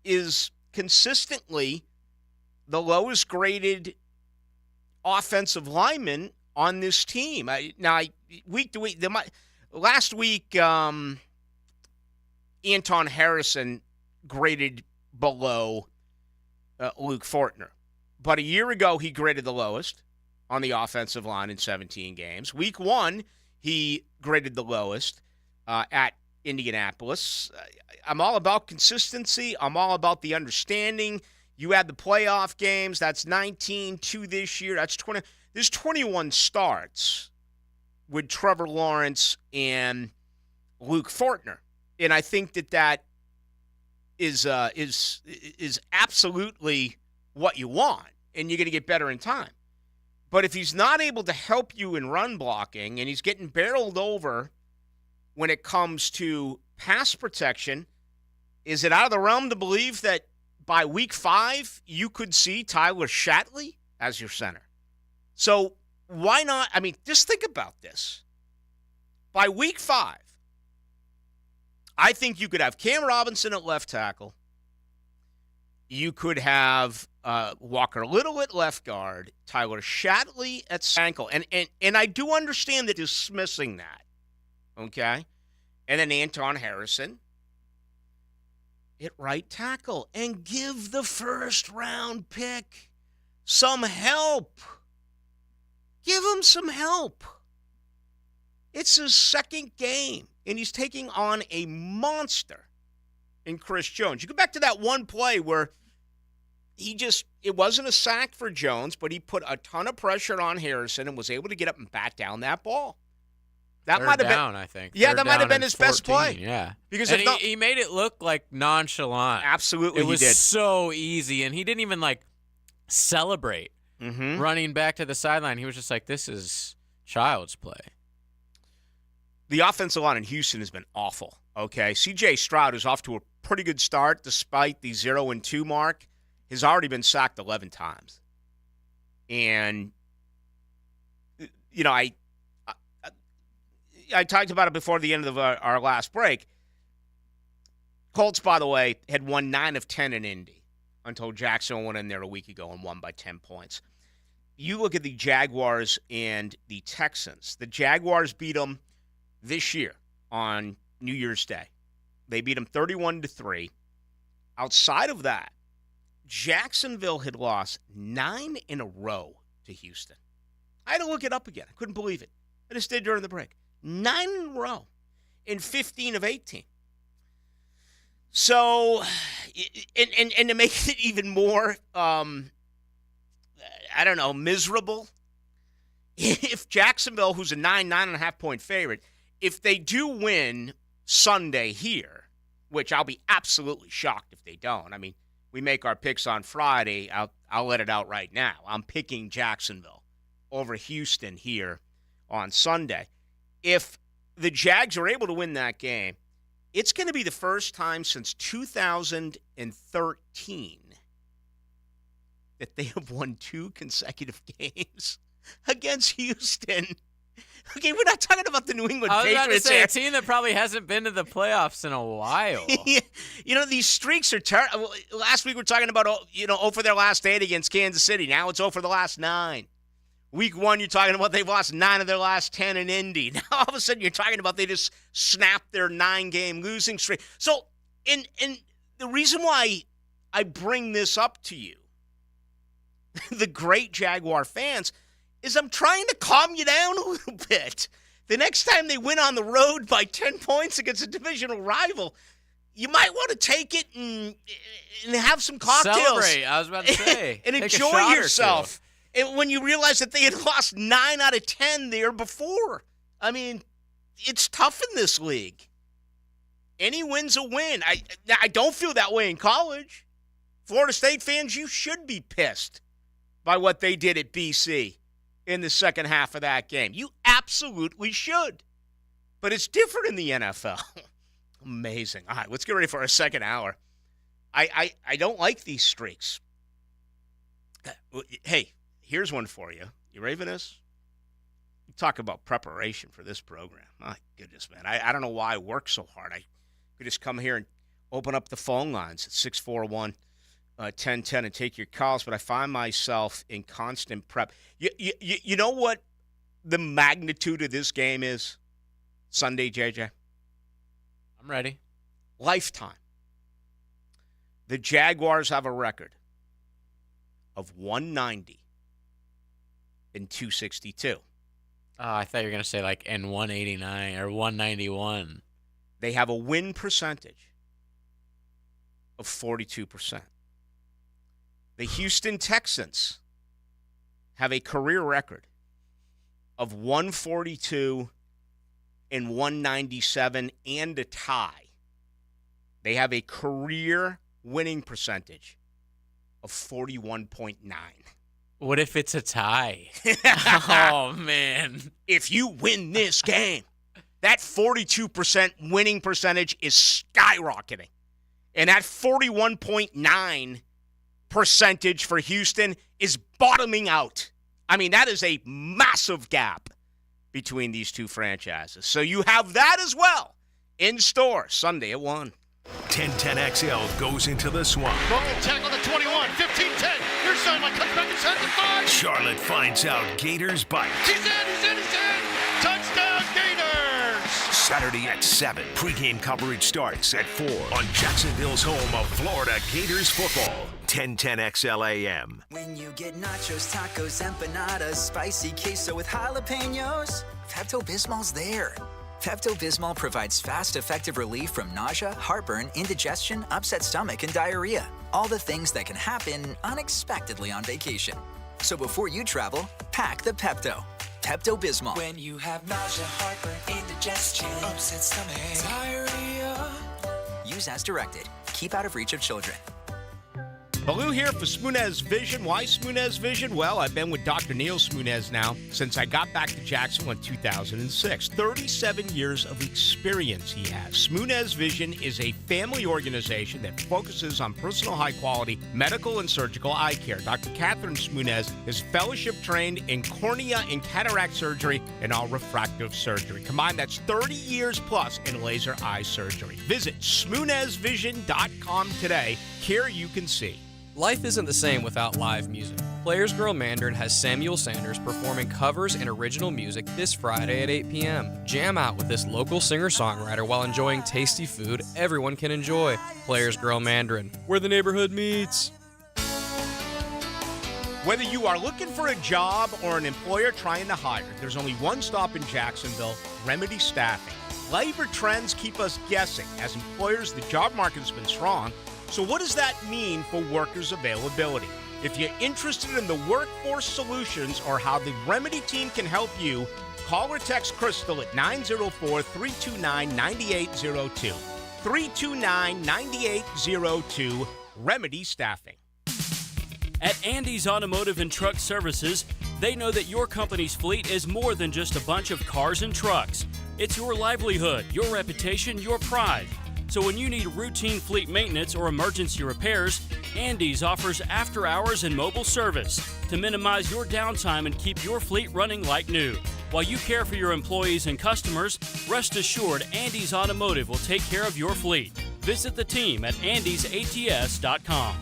is consistently the lowest graded offensive lineman on this team. Week to week, last week, Anton Harrison graded below Luke Fortner. But a year ago, he graded the lowest on the offensive line in 17 games. Week 1, he graded the lowest at Indianapolis. I'm all about consistency. I'm all about the understanding. You had the playoff games. That's 19-2 this year. That's 20. There's 21 starts with Trevor Lawrence and Luke Fortner, and I think that is absolutely what you want, and you're going to get better in time. But if he's not able to help you in run blocking and he's getting barreled over when it comes to pass protection, is it out of the realm to believe that by week 5 you could see Tyler Shatley as your center? So why not? I mean, just think about this. By week 5, I think you could have Cam Robinson at left tackle. You could have Walker Little at left guard, Tyler Shatley at ankle. And I do understand that dismissing that, okay? And then Anton Harrison at right tackle. And give the first-round pick some help. Give him some help. It's his second game, and he's taking on a monster in Chris Jones. You go back to that one play where it wasn't a sack for Jones, but he put a ton of pressure on Harrison and was able to get up and bat down that ball. That might have been, I think. Yeah, Third that might have down been and his best 14, play. Yeah. Because and he made it look like nonchalant. Absolutely, it was he did. so easy, and he didn't even celebrate running back to the sideline. He was just like, this is child's play. The offensive line in Houston has been awful, okay? C.J. Stroud is off to a pretty good start despite the 0-2 mark. Has already been sacked 11 times. And, you know, I talked about it before the end of our last break. Colts, by the way, had won 9 of 10 in Indy until Jacksonville went in there a week ago and won by 10 points. You look at the Jaguars and the Texans. The Jaguars beat them this year on New Year's Day. They beat them 31-3. Outside of that, Jacksonville had lost 9 in a row to Houston. I had to look it up again. I couldn't believe it. I just did during the break. 9 in a row in 15 of 18. So, and to make it even more, miserable, if Jacksonville, who's a 9.5 point favorite, if they do win Sunday here, which I'll be absolutely shocked if they don't. I mean, we make our picks on Friday. I'll let it out right now. I'm picking Jacksonville over Houston here on Sunday. If the Jags are able to win that game, it's going to be the first time since 2013 that they have won 2 consecutive games against Houston. Okay, we're not talking about the New England Patriots. I was about to say, here. a team that probably hasn't been to the playoffs in a while. You know, these streaks are terrible. Last week we were talking about, 0 for their last 8 against Kansas City. Now it's 0 for the last 9. Week 1, you're talking about they've lost 9 of their last 10 in Indy. Now all of a sudden you're talking about they just snapped their 9-game losing streak. So, and the reason why I bring this up to you, the great Jaguar fans, is I'm trying to calm you down a little bit. The next time they win on the road by 10 points against a divisional rival, you might want to take it and have some cocktails. Celebrate, I was about to say. And Take enjoy a shot yourself. And when you realize that they had lost 9 out of 10 there before. I mean, it's tough in this league. Any win's a win. I don't feel that way in college. Florida State fans, you should be pissed by what they did at BC in the second half of that game. You absolutely should. But it's different in the NFL. Amazing. All right, let's get ready for our second hour. I don't like these streaks. Hey, here's one for you. You ready for this? You talk about preparation for this program. My goodness, man. I don't know why I work so hard. I could just come here and open up the phone lines at 641 1010 and take your calls, but I find myself in constant prep. You know what the magnitude of this game is Sunday, JJ? I'm ready. Lifetime. The Jaguars have a record of 190 and 262. Oh, I thought you were going to say and 189 or 191. They have a win percentage of 42%. The Houston Texans have a career record of 142 and 197 and a tie. They have a career winning percentage of 41.9. What if it's a tie? Oh, man. If you win this game, that 42% winning percentage is skyrocketing. And that 41.9 percentage for Houston is bottoming out. I mean, that is a massive gap between these two franchises. So you have that as well in store Sunday at 1. 10-10 XL goes into the swamp. Broken tackle the 21, 15-10. Here's Sideline, cuts back inside the 5. Charlotte finds out Gators bite. He's in. Touchdown, Gators! Saturday at 7. Pre-game coverage starts at 4 on Jacksonville's home of Florida Gators football. 10-10 XL AM. When you get nachos, tacos, empanadas, spicy queso with jalapenos, Pepto-Bismol's there. Pepto-Bismol provides fast, effective relief from nausea, heartburn, indigestion, upset stomach, and diarrhea. All the things that can happen unexpectedly on vacation. So before you travel, pack the Pepto. Pepto-Bismol. When you have nausea, heartburn, indigestion, upset stomach, diarrhea. Use as directed. Keep out of reach of children. Ballou here for Smoonez Vision. Why Smoonez Vision? Well, I've been with Dr. Neil Smoonez now since I got back to Jacksonville in 2006. 37 years of experience he has. Smoonez Vision is a family organization that focuses on personal high-quality medical and surgical eye care. Dr. Catherine Smoonez is fellowship-trained in cornea and cataract surgery and all refractive surgery. Combined, that's 30 years plus in laser eye surgery. Visit SmoonezVision.com today. Care you can see. Life isn't the same without live music. Players Girl Mandarin has Samuel Sanders performing covers and original music this Friday at 8 p.m. Jam out with this local singer-songwriter while enjoying tasty food everyone can enjoy. Players Girl Mandarin, where the neighborhood meets. Whether you are looking for a job or an employer trying to hire, there's only one stop in Jacksonville, Remedy Staffing. Labor trends keep us guessing. As employers, the job market has been strong. So what does that mean for workers' availability? If you're interested in the workforce solutions or how the Remedy team can help you, call or text Crystal at 904-329-9802. 329-9802, Remedy Staffing. At Andy's Automotive and Truck Services, they know that your company's fleet is more than just a bunch of cars and trucks. It's your livelihood, your reputation, your pride. So when you need routine fleet maintenance or emergency repairs, Andy's offers after hours and mobile service to minimize your downtime and keep your fleet running like new. While you care for your employees and customers, rest assured Andy's Automotive will take care of your fleet. Visit the team at andysats.com.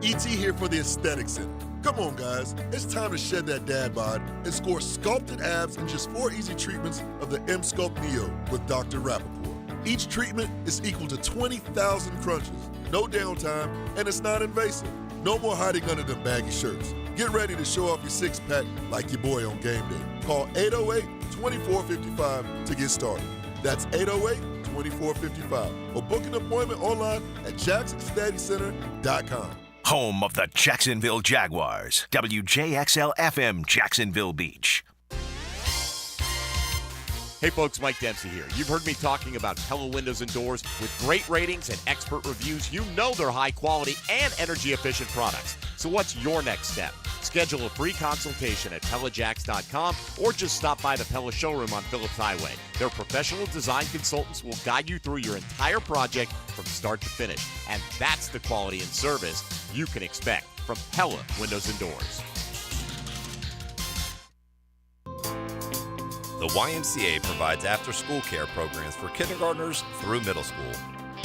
E.T. here for the Aesthetic Center. Come on, guys. It's time to shed that dad bod and score sculpted abs in just 4 easy treatments of the M-Sculpt Neo with Dr. Rappaport. Each treatment is equal to 20,000 crunches. No downtime, and it's not invasive. No more hiding under them baggy shirts. Get ready to show off your six-pack like your boy on game day. Call 808-2455 to get started. That's 808-2455. Or book an appointment online at jacksaestheticcenter.com. Home of the Jacksonville Jaguars. WJXL FM, Jacksonville Beach. Hey folks, Mike Dempsey here. You've heard me talking about Pella Windows and Doors. With great ratings and expert reviews, you know they're high quality and energy efficient products. So what's your next step? Schedule a free consultation at PellaJacks.com or just stop by the Pella showroom on Phillips Highway. Their professional design consultants will guide you through your entire project from start to finish. And that's the quality and service you can expect from Pella Windows and Doors. The YMCA provides after-school care programs for kindergartners through middle school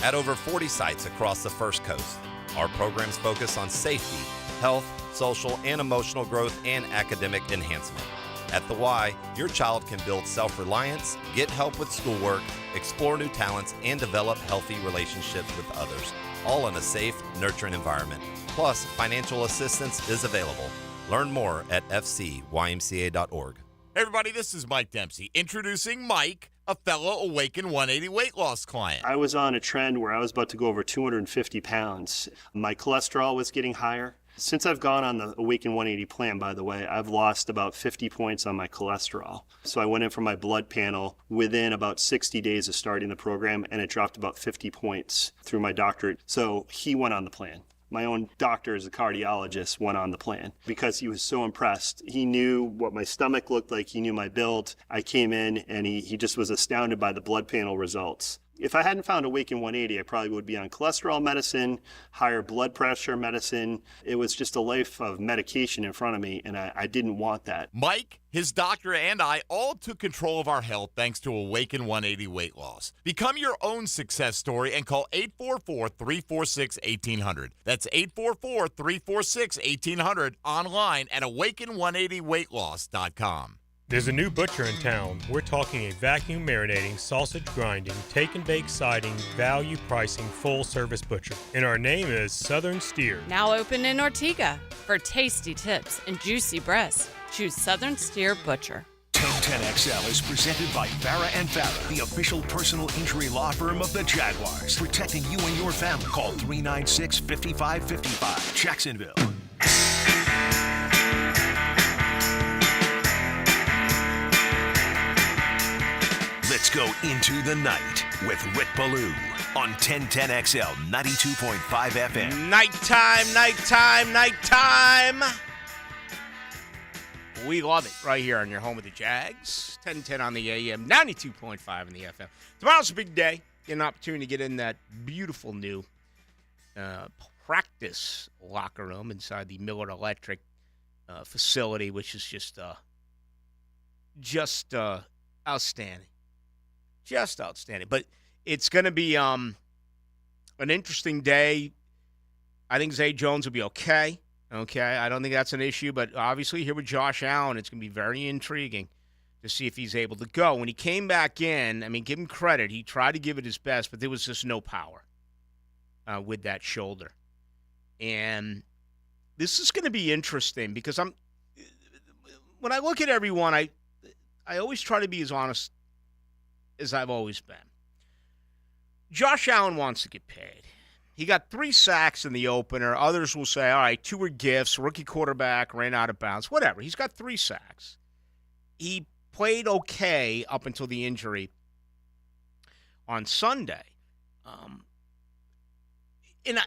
at over 40 sites across the First Coast. Our programs focus on safety, health, social and emotional growth, and academic enhancement. At the Y, your child can build self-reliance, get help with schoolwork, explore new talents, and develop healthy relationships with others, all in a safe, nurturing environment. Plus, financial assistance is available. Learn more at fcymca.org. Hey everybody, this is Mike Dempsey, introducing Mike, a fellow Awaken 180 weight loss client. I was on a trend where I was about to go over 250 pounds. My cholesterol was getting higher. Since I've gone on the Awaken 180 plan, by the way, I've lost about 50 points on my cholesterol. So I went in for my blood panel within about 60 days of starting the program, and it dropped about 50 points through my doctor. So he went on the plan. My own doctor, as a cardiologist, went on the plan because he was so impressed. He knew what my stomach looked like. He knew my build. I came in, and he just was astounded by the blood panel results. If I hadn't found Awaken 180, I probably would be on cholesterol medicine, higher blood pressure medicine. It was just a life of medication in front of me, and I didn't want that. Mike, his doctor, and I all took control of our health thanks to Awaken 180 weight loss. Become your own success story and call 844-346-1800. That's 844-346-1800 online at awaken180weightloss.com. There's a new butcher in town. We're talking a vacuum marinating, sausage grinding, take and bake siding, value pricing, full service butcher. And our name is Southern Steer. Now open in Ortega. For tasty tips and juicy breasts, choose Southern Steer Butcher. 1010XL is presented by Farah and Farah, the official personal injury law firm of the Jaguars, protecting you and your family. Call 396-5555, Jacksonville. Let's go into the night with Rick Ballou on 1010XL 92.5 FM. Nighttime. We love it right here on your home of the Jags. 1010 on the AM, 92.5 in the FM. Tomorrow's a big day. Get an opportunity to get in that beautiful new practice locker room inside the Miller Electric facility, which is just outstanding. Just outstanding. But it's going to be an interesting day. I think Zay Jones will be okay. Okay, I don't think that's an issue. But obviously here with Josh Allen, it's going to be very intriguing to see if he's able to go. When he came back in, I mean, give him credit. He tried to give it his best, but there was just no power with that shoulder. And this is going to be interesting because when I look at everyone, I always try to be as honest as I've always been. Josh Allen wants to get paid. He got 3 sacks in the opener. Others will say, all right, 2 were gifts. Rookie quarterback ran out of bounds. Whatever. He's got 3 sacks. He played okay up until the injury on Sunday. And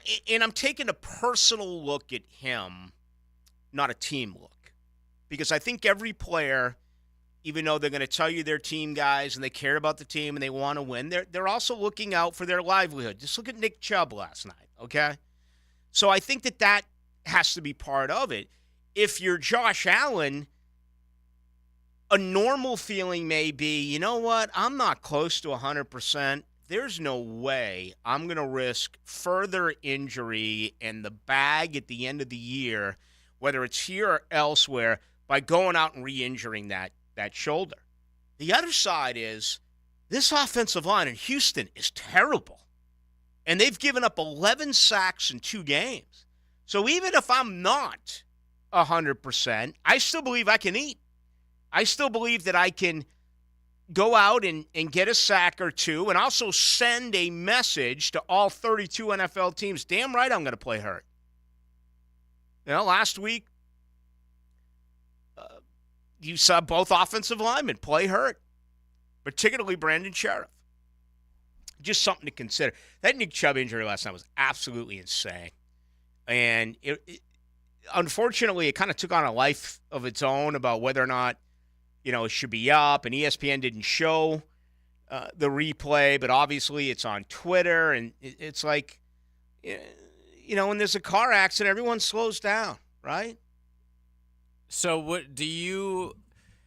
I'm taking a personal look at him, not a team look. Because I think every player, even though they're going to tell you they're team guys and they care about the team and they want to win, they're also looking out for their livelihood. Just look at Nick Chubb last night, okay? So I think that has to be part of it. If you're Josh Allen, a normal feeling may be, you know what, I'm not close to 100%. There's no way I'm going to risk further injury and the bag at the end of the year, whether it's here or elsewhere, by going out and re-injuring that shoulder. The other side is this offensive line in Houston is terrible. And they've given up 11 sacks in 2 games. So even if I'm not 100%, I still believe I can eat. I still believe that I can go out and get a sack or 2 and also send a message to all 32 NFL teams. Damn right I'm going to play hurt. You know, last week, you saw both offensive linemen play hurt, particularly Brandon Sheriff. Just something to consider. That Nick Chubb injury last night was absolutely insane. And unfortunately, it kind of took on a life of its own about whether or not, you know, it should be up. And ESPN didn't show the replay, but obviously it's on Twitter. And it's like, you know, when there's a car accident, everyone slows down, right? So what do you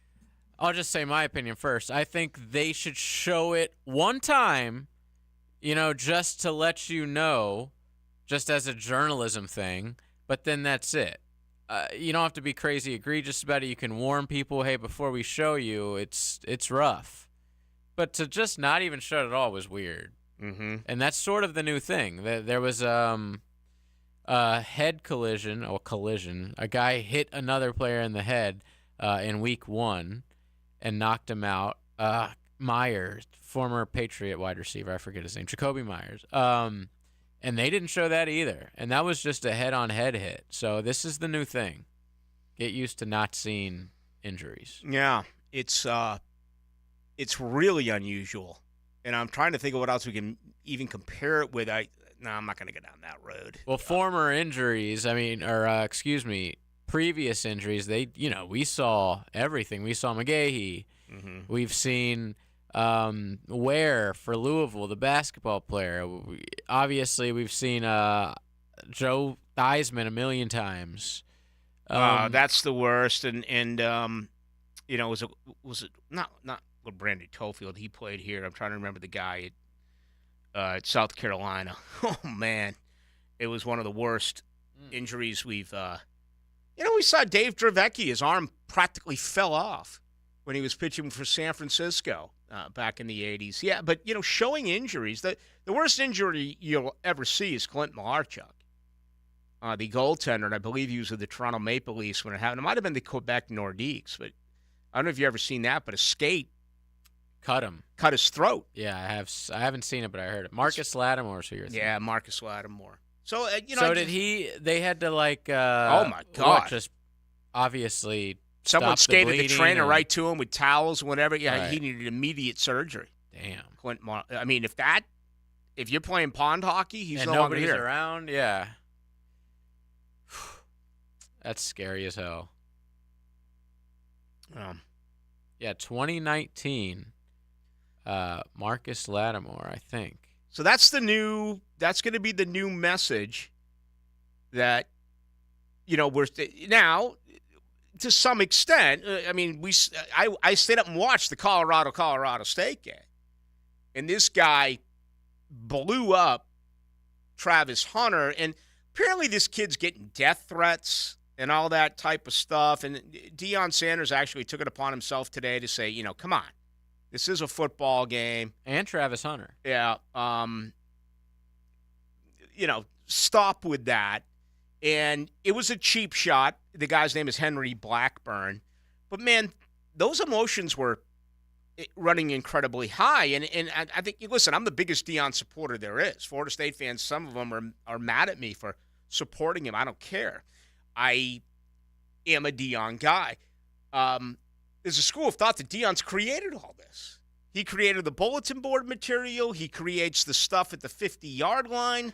– I'll just say my opinion first. I think they should show it one time, you know, just to let you know, just as a journalism thing, but then that's it. You don't have to be crazy egregious about it. You can warn people, hey, before we show you, it's rough. But to just not even show it at all was weird. Mm-hmm. And that's sort of the new thing. There was a head collision. A guy hit another player in the head in week 1 and knocked him out. Myers, former Patriot wide receiver, I forget his name, Jacoby Myers. And they didn't show that either. And that was just a head-on-head hit. So this is the new thing. Get used to not seeing injuries. Yeah, it's really unusual. And I'm trying to think of what else we can even compare it with. No, I'm not going to go down that road. Well, former injuries, previous injuries, we saw everything. We saw McGahee. Mm-hmm. We've seen Ware for Louisville, the basketball player. Obviously, we've seen Joe Theismann a million times. That's the worst. And was it not Brandy Tofield? He played here. I'm trying to remember the guy at South Carolina. Oh, man. It was one of the worst injuries we've we saw Dave Dravecki. His arm practically fell off when he was pitching for San Francisco back in the 80s. Yeah, but, showing injuries, the worst injury you'll ever see is Clint Malarchuk, the goaltender, and I believe he was with the Toronto Maple Leafs when it happened. It might have been the Quebec Nordiques, but I don't know if you've ever seen that, but a skate cut his throat. Yeah, I haven't seen it, but I heard it. Marcus Lattimore's who you're thinking. Yeah, Marcus Lattimore. So, they had to, oh, my God. Just obviously someone stop skated the trainer and, right to him with towels and whatever. Yeah, right. He needed immediate surgery. Damn. If you're playing pond hockey, he's and no longer nobody's here. around, yeah. That's scary as hell. Yeah, 2019, Marcus Lattimore, I think. So that's going to be the new message that, we're now, to some extent, I stayed up and watched the Colorado State game. And this guy blew up Travis Hunter. And apparently this kid's getting death threats and all that type of stuff. And Deion Sanders actually took it upon himself today to say, come on. This is a football game. And Travis Hunter. Yeah. Stop with that. And it was a cheap shot. The guy's name is Henry Blackburn. But, man, those emotions were running incredibly high. And I think, listen, I'm the biggest Deion supporter there is. Florida State fans, some of them are mad at me for supporting him. I don't care. I am a Deion guy. There's a school of thought that Deion's created all this. He created the bulletin board material. He creates the stuff at the 50-yard line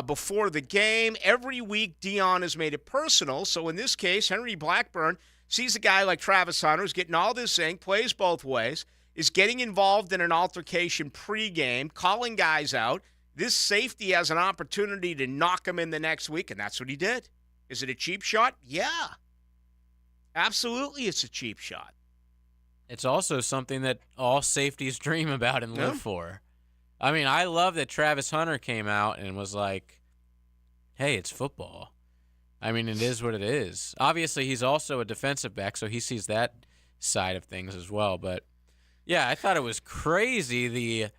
before the game. Every week, Deion has made it personal. So in this case, Henry Blackburn sees a guy like Travis Hunter who's getting all this ink, plays both ways, is getting involved in an altercation pregame, calling guys out. This safety has an opportunity to knock him in the next week, and that's what he did. Is it a cheap shot? Yeah. Absolutely, it's a cheap shot. It's also something that all safeties dream about and live for. I love that Travis Hunter came out and was like, hey, it's football. It is what it is. Obviously, he's also a defensive back, so he sees that side of things as well. But, yeah, I thought it was crazy,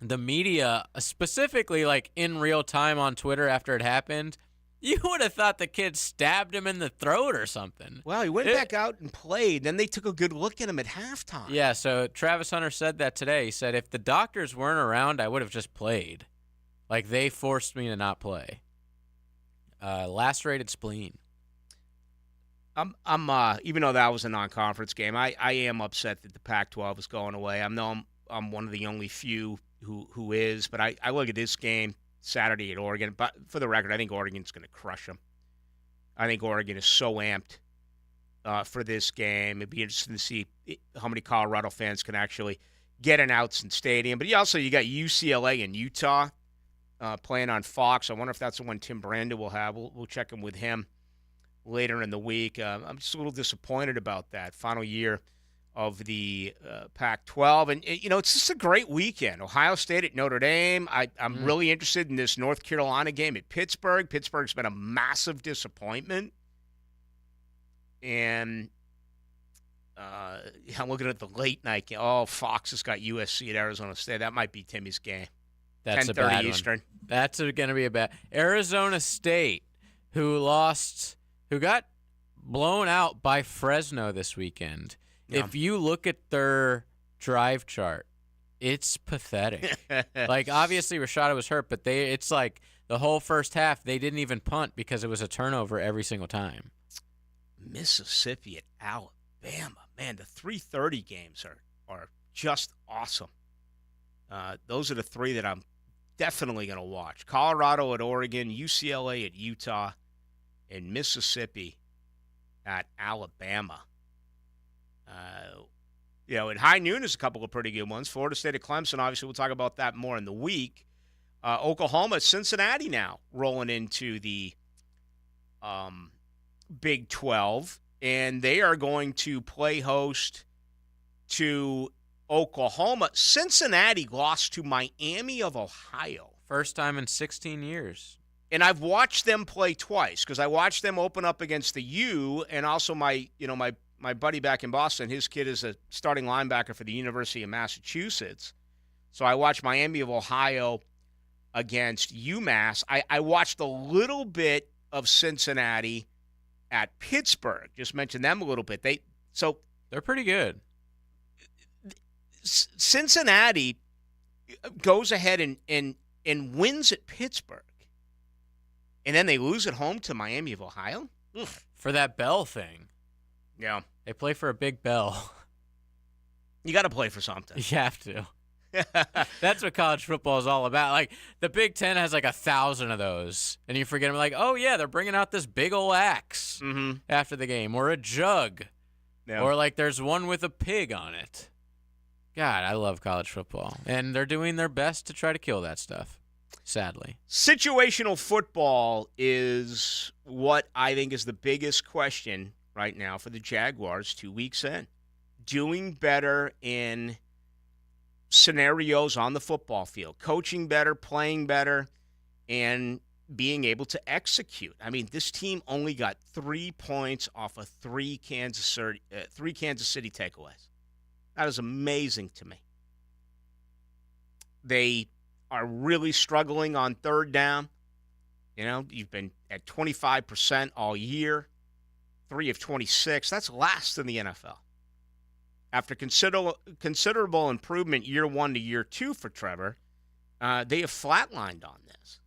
the media, specifically like in real time on Twitter after it happened. You would have thought the kid stabbed him in the throat or something. Well, he went back out and played. Then they took a good look at him at halftime. Yeah, so Travis Hunter said that today. He said, if the doctors weren't around, I would have just played. Like, they forced me to not play. Lacerated spleen. I'm even though that was a non-conference game, I am upset that the Pac-12 is going away. I'm one of the only few who is, but I look at this game Saturday at Oregon. But for the record, I think Oregon's going to crush them. I think Oregon is so amped for this game. It'd be interesting to see how many Colorado fans can actually get in Outson Stadium. But you got UCLA and Utah playing on Fox. I wonder if that's the one Tim Branda will have. We'll check in with him later in the week. I'm just a little disappointed about that final year of the Pac-12. And, it's just a great weekend. Ohio State at Notre Dame. I'm really interested in this North Carolina game at Pittsburgh. Pittsburgh's been a massive disappointment. And I'm looking at the late night game. Oh, Fox has got USC at Arizona State. That might be Timmy's game. That's a bad Eastern. One. That's going to be a bad. Arizona State, who got blown out by Fresno this weekend. Yeah. If you look at their drive chart, it's pathetic. Like, obviously Rashada was hurt, but it's like the whole first half they didn't even punt because it was a turnover every single time. Mississippi at Alabama. Man, the 3:30 games are just awesome. Those are the three that I'm definitely going to watch. Colorado at Oregon, UCLA at Utah, and Mississippi at Alabama. At high noon is a couple of pretty good ones. Florida State at Clemson, obviously we'll talk about that more in the week. Oklahoma at Cincinnati now rolling into the Big 12, and they are going to play host to Oklahoma. Cincinnati lost to Miami of Ohio. First time in 16 years. And I've watched them play twice because I watched them open up against the U, and also my buddy back in Boston, his kid is a starting linebacker for the University of Massachusetts. So I watched Miami of Ohio against UMass. I watched a little bit of Cincinnati at Pittsburgh. Just mentioned them a little bit. They're pretty good. Cincinnati goes ahead and wins at Pittsburgh. And then they lose at home to Miami of Ohio? For that bell thing. Yeah. They play for a big bell. You got to play for something. You have to. That's what college football is all about. Like, the Big Ten has like 1,000 of those. And you forget them, like, oh, yeah, they're bringing out this big old axe after the game. Or a jug. Yeah. Or, like, there's one with a pig on it. God, I love college football. And they're doing their best to try to kill that stuff, sadly. Situational football is what I think is the biggest question right now for the Jaguars 2 weeks in. Doing better in scenarios on the football field, coaching better, playing better, and being able to execute. I mean, this team only got 3 points off of three Kansas City takeaways. That is amazing to me. They are really struggling on third down. You've been at 25% all year, 3 of 26. That's last in the NFL. After considerable improvement year 1 to year 2 for Trevor, they have flatlined on this.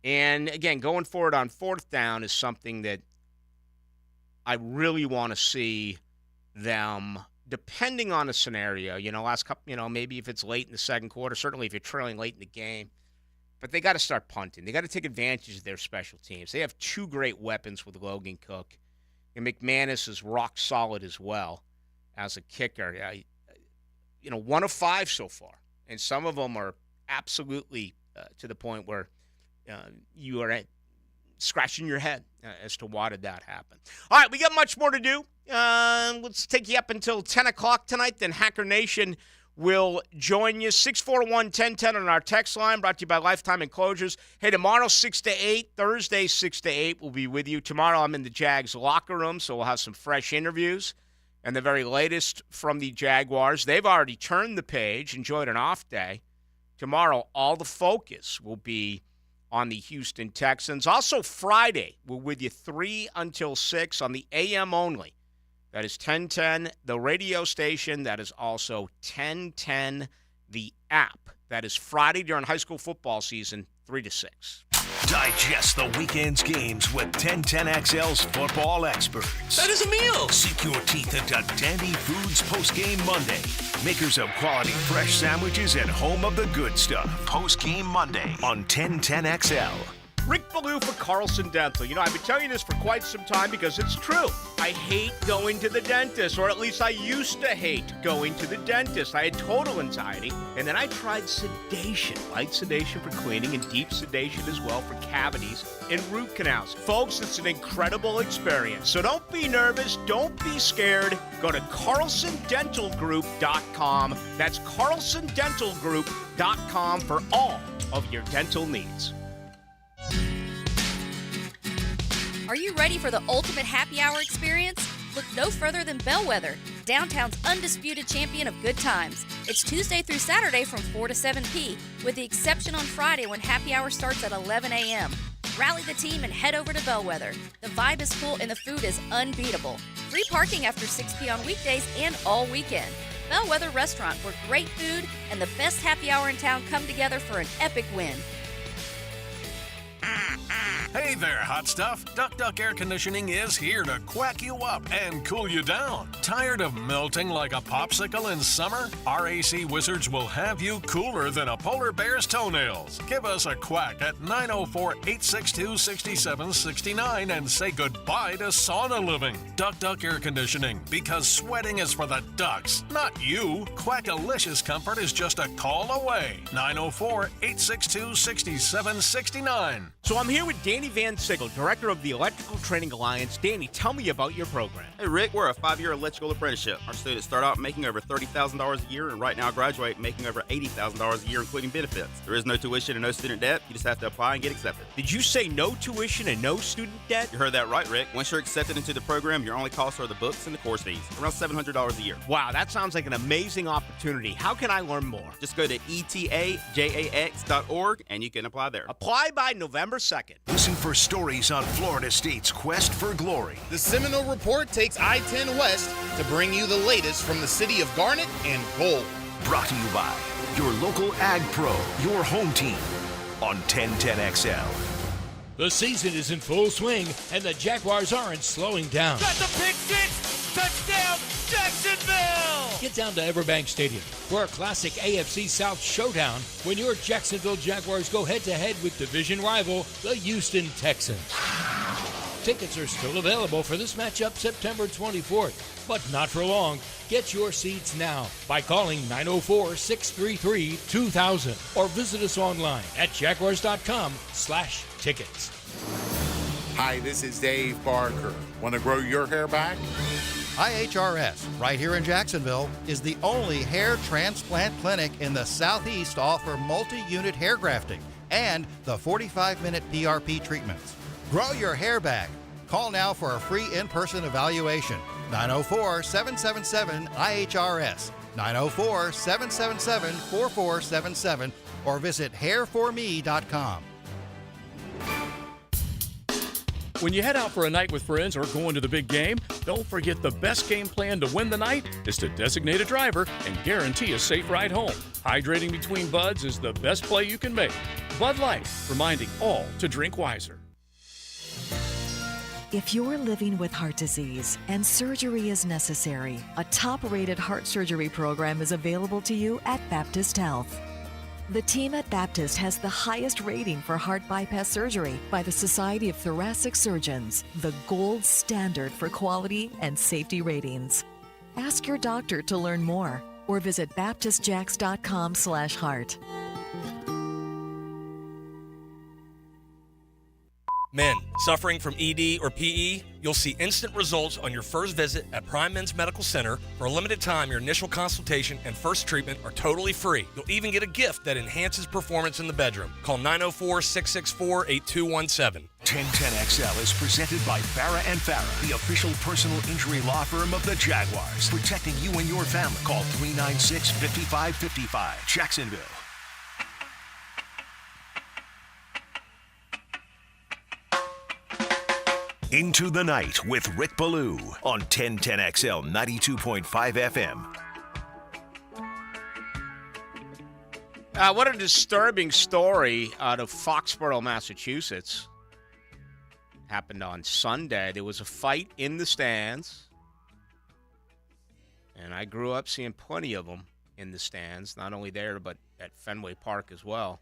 And, again, going forward on fourth down is something that I really want to see them, depending on the scenario, last couple, maybe if it's late in the second quarter, certainly if you're trailing late in the game. But they got to start punting. They got to take advantage of their special teams. They have 2 great weapons with Logan Cook. And McManus is rock solid as well as a kicker. 1 of 5 so far. And some of them are absolutely to the point where you are scratching your head as to why did that happen. All right, we got much more to do. Let's take you up until 10 o'clock tonight. Then Hacker Nation will join you. 641-1010 on our text line, brought to you by Lifetime Enclosures. Hey, tomorrow 6 to 8, Thursday 6 to 8, we'll be with you. Tomorrow I'm in the Jags locker room, so we'll have some fresh interviews and the very latest from the Jaguars. They've already turned the page, enjoyed an off day. Tomorrow, all the focus will be on the Houston Texans. Also Friday, we're with you 3 until 6 on the AM only. That is 1010, the radio station. That is also 1010, the app. That is Friday during high school football season, 3 to 6. Digest the weekend's games with 1010XL's football experts. That is a meal. Sink your teeth into Dandy Foods Postgame Monday. Makers of quality fresh sandwiches and home of the good stuff. Postgame Monday on 1010XL. Rick Ballou for Carlson Dental. I've been telling you this for quite some time because it's true. I hate going to the dentist, or at least I used to hate going to the dentist. I had total anxiety, and then I tried sedation. Light sedation for cleaning and deep sedation as well for cavities and root canals. Folks, it's an incredible experience. So don't be nervous. Don't be scared. Go to carlsondentalgroup.com. That's carlsondentalgroup.com for all of your dental needs. Are you ready for the ultimate happy hour experience? Look no further than Bellwether, downtown's undisputed champion of good times. It's Tuesday through Saturday from 4 to 7 p, with the exception on Friday when happy hour starts at 11 a.m. Rally the team and head over to Bellwether. The vibe is cool and the food is unbeatable. Free parking after 6 p on weekdays and all weekend. Bellwether Restaurant, where great food and the best happy hour in town come together for an epic win. Hey there, hot stuff. Duck Air Conditioning is here to quack you up and cool you down. Tired of melting like a popsicle in summer? Our AC wizards will have you cooler than a polar bear's toenails. Give us a quack at 904-862-6769 and say goodbye to sauna living. Duck Air Conditioning, because sweating is for the ducks, not you. Quackalicious comfort is just a call away. 904-862-6769. So I'm here with Danny Van Sickle, Director of the Electrical Training Alliance. Danny, tell me about your program. Hey, Rick, we're a 5-year electrical apprenticeship. Our students start out making over $30,000 a year and right now graduate making over $80,000 a year, including benefits. There is no tuition and no student debt. You just have to apply and get accepted. Did you say no tuition and no student debt? You heard that right, Rick. Once you're accepted into the program, your only costs are the books and the course fees, around $700 a year. Wow, that sounds like an amazing opportunity. How can I learn more? Just go to etajax.org and you can apply there. Apply by November 2nd. Listen for stories on Florida State's quest for glory. The Seminole Report takes I-10 West to bring you the latest from the city of Garnet and Gold. Brought to you by your local Ag Pro, your home team on 1010XL. The season is in full swing, and the Jaguars aren't slowing down. That's a pick six! Touchdown, Jacksonville! Get down to Everbank Stadium for a classic AFC South showdown when your Jacksonville Jaguars go head-to-head with division rival, the Houston Texans. Tickets are still available for this matchup September 24th, but not for long. Get your seats now by calling 904-633-2000 or visit us online at jaguars.com/tickets. Hi, this is Dave Barker. Want to grow your hair back? IHRS, right here in Jacksonville, is the only hair transplant clinic in the Southeast to offer multi-unit hair grafting and the 45-minute PRP treatments. Grow your hair back. Call now for a free in-person evaluation. 904-777-IHRS, 904-777-4477, or visit hairforme.com. When you head out for a night with friends or going to the big game, don't forget the best game plan to win the night is to designate a driver and guarantee a safe ride home. Hydrating between buds is the best play you can make. Bud Light, reminding all to drink wiser. If you're living with heart disease and surgery is necessary, a top-rated heart surgery program is available to you at Baptist Health. The team at Baptist has the highest rating for heart bypass surgery by the Society of Thoracic Surgeons, the gold standard for quality and safety ratings. Ask your doctor to learn more or visit baptistjax.com/heart. Men suffering from ED or PE, you'll see instant results on your first visit at Prime Men's Medical Center. For a limited time, your initial consultation and first treatment are totally free. You'll even get a gift that enhances performance in the bedroom. Call 904-664-8217. 1010XL is presented by Farah and Farah, the official personal injury law firm of the Jaguars, protecting you and your family. Call 396-5555, Jacksonville. Into the Night with Rick Ballou on 1010XL 92.5 FM. What a disturbing story out of Foxborough, Massachusetts. Happened on Sunday. There was a fight in the stands. And I grew up seeing plenty of them in the stands, not only there, but at Fenway Park as well.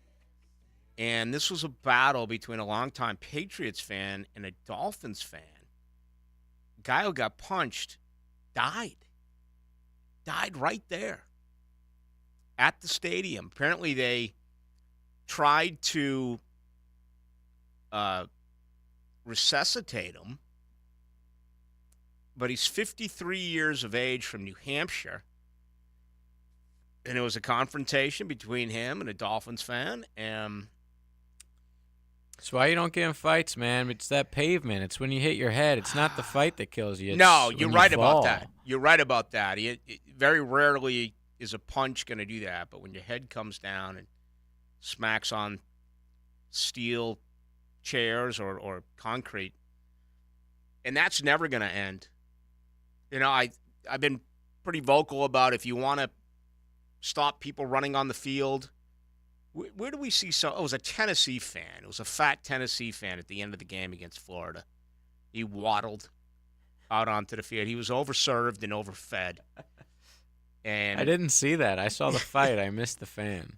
And this was a battle between a longtime Patriots fan and a Dolphins fan. The guy who got punched died. Died right there at the stadium. Apparently they tried to resuscitate him, but he's 53 years of age from New Hampshire. And it was a confrontation between him and a Dolphins fan, and that's why you don't get in fights, man. It's that pavement. It's when you hit your head. It's not the fight that kills you. It's no, you're right fall. about that. You're right about that. Very rarely is a punch going to do that, but when your head comes down and smacks on steel chairs or concrete, and that's never going to end. You know, I've been pretty vocal about if you want to stop people running on the field Where do we see it was a Tennessee fan. It was a fat Tennessee fan at the end of the game against Florida. He waddled out onto the field. He was overserved and overfed. And I didn't see that. I saw the fight. I missed the fan.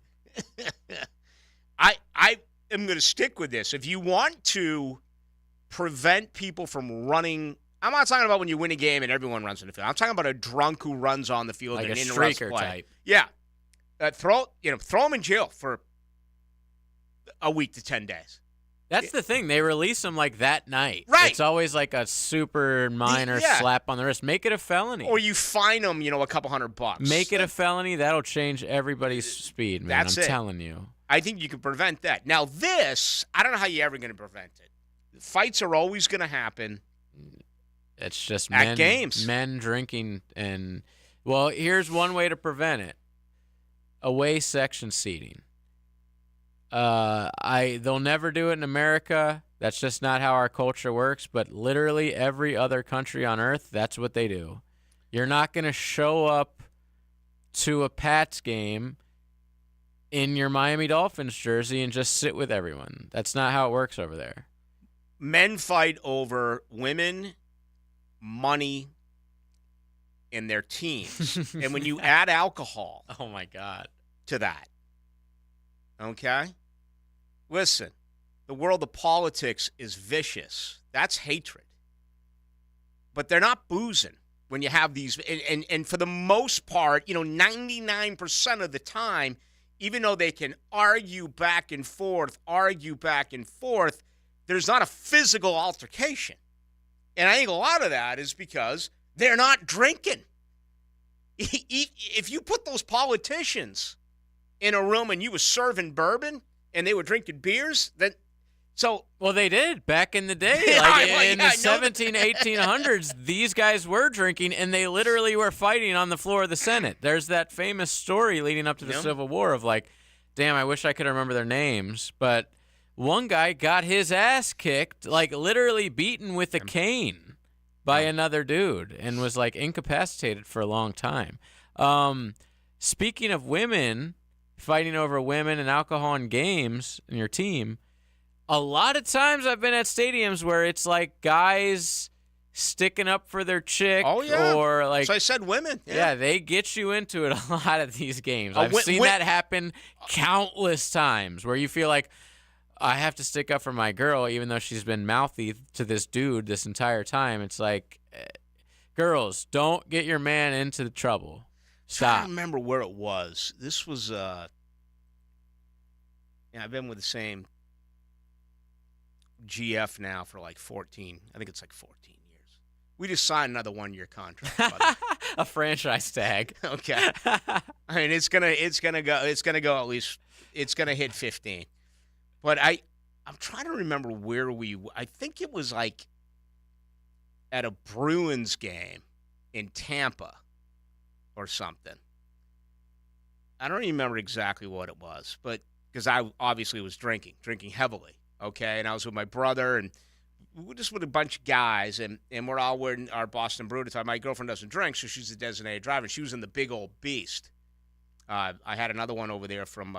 I am going to stick with this. If you want to prevent people from running, I'm not talking about when you win a game and everyone runs on the field. I'm talking about a drunk who runs on the field Like and a interrupts streaker play. type. Yeah, throw him in jail for a week to 10 days. That's the thing. They release them like that night. Right. It's always like a super minor slap on the wrist. Make it a felony. Or you fine them, a couple $100. Make it a felony. That'll change everybody's speed, man. That's I'm it. telling you. I think you can prevent that. Now this, I don't know how you're ever going to prevent it. Fights are always going to happen. It's just at games. Men drinking and well, here's one way to prevent it. Away section seating. They'll never do it in America. That's just not how our culture works, but literally every other country on earth, that's what they do. You're not going to show up to a Pats game in your Miami Dolphins jersey and just sit with everyone. That's not how it works over there. Men fight over women, money, and their teams. And when you add alcohol, oh my God, to that, okay? Listen, the world of politics is vicious. That's hatred. But they're not boozing when you have these. And for the most part, 99% of the time, even though they can argue back and forth, there's not a physical altercation. And I think a lot of that is because they're not drinking. If you put those politicians in a room and you were serving bourbon and they were drinking beers, then well, they did back in the day. In the 1800s, these guys were drinking, and they literally were fighting on the floor of the Senate. There's that famous story leading up to the Civil War of damn, I wish I could remember their names, but one guy got his ass kicked, literally beaten with a cane by another dude and was, incapacitated for a long time. Speaking of women, fighting over women and alcohol in games in your team, a lot of times I've been at stadiums where it's guys sticking up for their chick. Oh, yeah. Or so I said women. Yeah, they get you into it a lot of these games. I've seen that happen countless times where you feel like I have to stick up for my girl even though she's been mouthy to this dude this entire time. It's girls, don't get your man into the trouble. Stop. I don't remember where it was. This was I've been with the same GF now for 14. I think it's 14 years. We just signed another 1-year contract. A franchise tag. Okay. I mean, it's gonna go at least. It's gonna hit 15. But I'm trying to remember where I think it was at a Bruins game in Tampa or something. I don't remember exactly what it was, but because I obviously was drinking heavily. Okay, and I was with my brother, and we were just with a bunch of guys, and we're all wearing our Boston Brew time. My girlfriend doesn't drink, so she's the designated driver. She was in the big old beast. I had another one over there from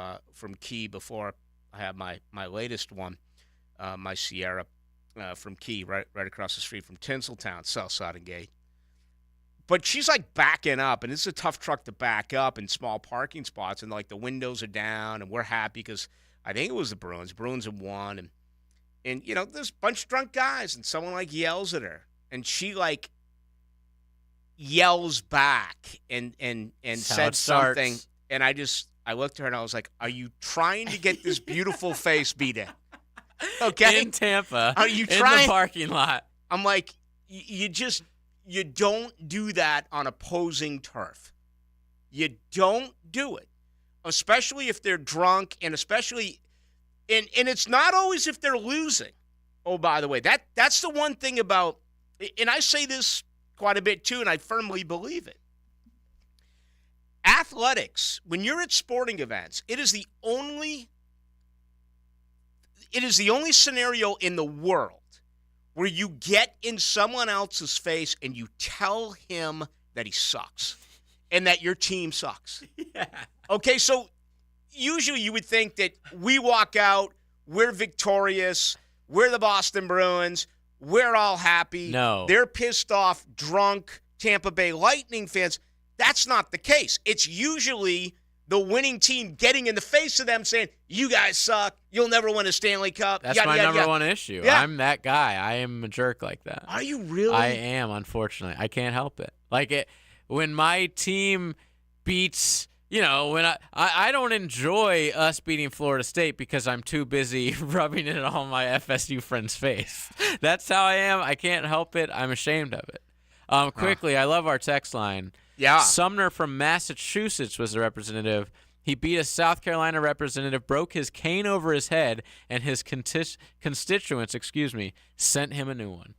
Key before I had my latest one, my Sierra from Key, right across the street from Tinseltown, South Side and Gate. But she's backing up, and it's a tough truck to back up in small parking spots, and the windows are down, and we're happy because I think it was the Bruins. Bruins had won, and there's a bunch of drunk guys, and someone yells at her, and she yells back and said something, and I looked at her and I was like, "Are you trying to get this beautiful face beat in?" Okay, in Tampa, are you trying in the parking lot? I'm like, you don't do that on opposing turf. You don't do it. Especially if they're drunk, and especially, and it's not always if they're losing. Oh, by the way, that's the one thing about, and I say this quite a bit too, and I firmly believe it. Athletics, when you're at sporting events, it is the only scenario in the world where you get in someone else's face and you tell him that he sucks and that your team sucks. Yeah. Okay, so usually you would think that we walk out, we're victorious, we're the Boston Bruins, we're all happy. No. They're pissed off, drunk Tampa Bay Lightning fans. That's not the case. It's usually the winning team getting in the face of them saying, you guys suck, you'll never win a Stanley Cup. That's yada, my yada, number yada. one issue. Yeah. I'm that guy. I am a jerk like that. Are you really? I am, unfortunately. I can't help it. When my team beats, when I don't enjoy us beating Florida State because I'm too busy rubbing it on my FSU friend's face. That's how I am. I can't help it. I'm ashamed of it. Quickly, I love our text line. Yeah. Sumner from Massachusetts was the representative. He beat a South Carolina representative, broke his cane over his head, and his constituents, sent him a new one.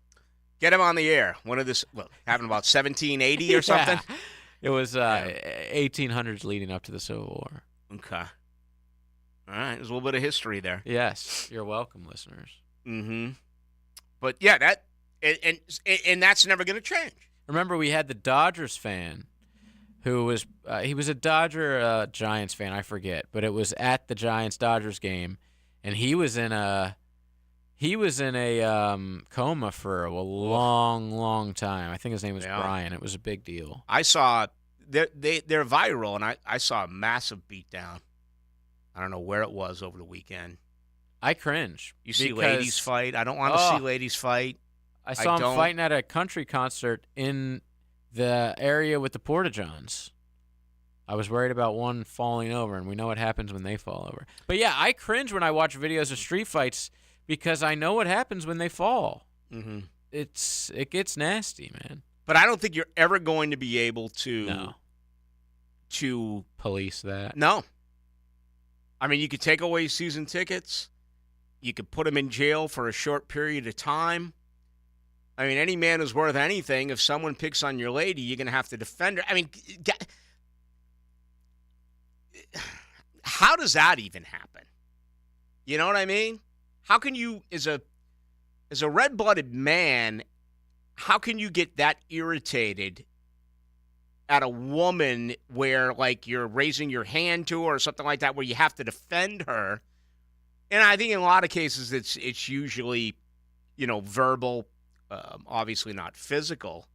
Get him on the air. Happened about 1780 or something? Yeah. It was 1800s leading up to the Civil War. Okay. All right. There's a little bit of history there. Yes. You're welcome, listeners. Mm-hmm. But, yeah, and that's never going to change. Remember, we had the Dodgers fan who was he was a Dodger Giants fan, I forget, but it was at the Giants-Dodgers game, and he was in a coma for a long, long time. I think his name was Brian. It was a big deal. I saw they're viral, and I saw a massive beatdown. I don't know where it was over the weekend. I cringe. You see ladies fight. I don't want to see ladies fight. I saw him fighting at a country concert in the area with the Porta-Johns. I was worried about one falling over, and we know what happens when they fall over. But, yeah, I cringe when I watch videos of street fights because I know what happens when they fall. Mm-hmm. It gets nasty, man. But I don't think you're ever going to be able to police that. No. I mean, you could take away season tickets. You could put them in jail for a short period of time. I mean, any man who's worth anything, if someone picks on your lady, you're going to have to defend her. I mean, how does that even happen? You know what I mean? How can you, as a red-blooded man, how can you get that irritated at a woman where, like, you're raising your hand to her or something like that, where you have to defend her? And I think in a lot of cases it's usually, verbal, obviously not physical.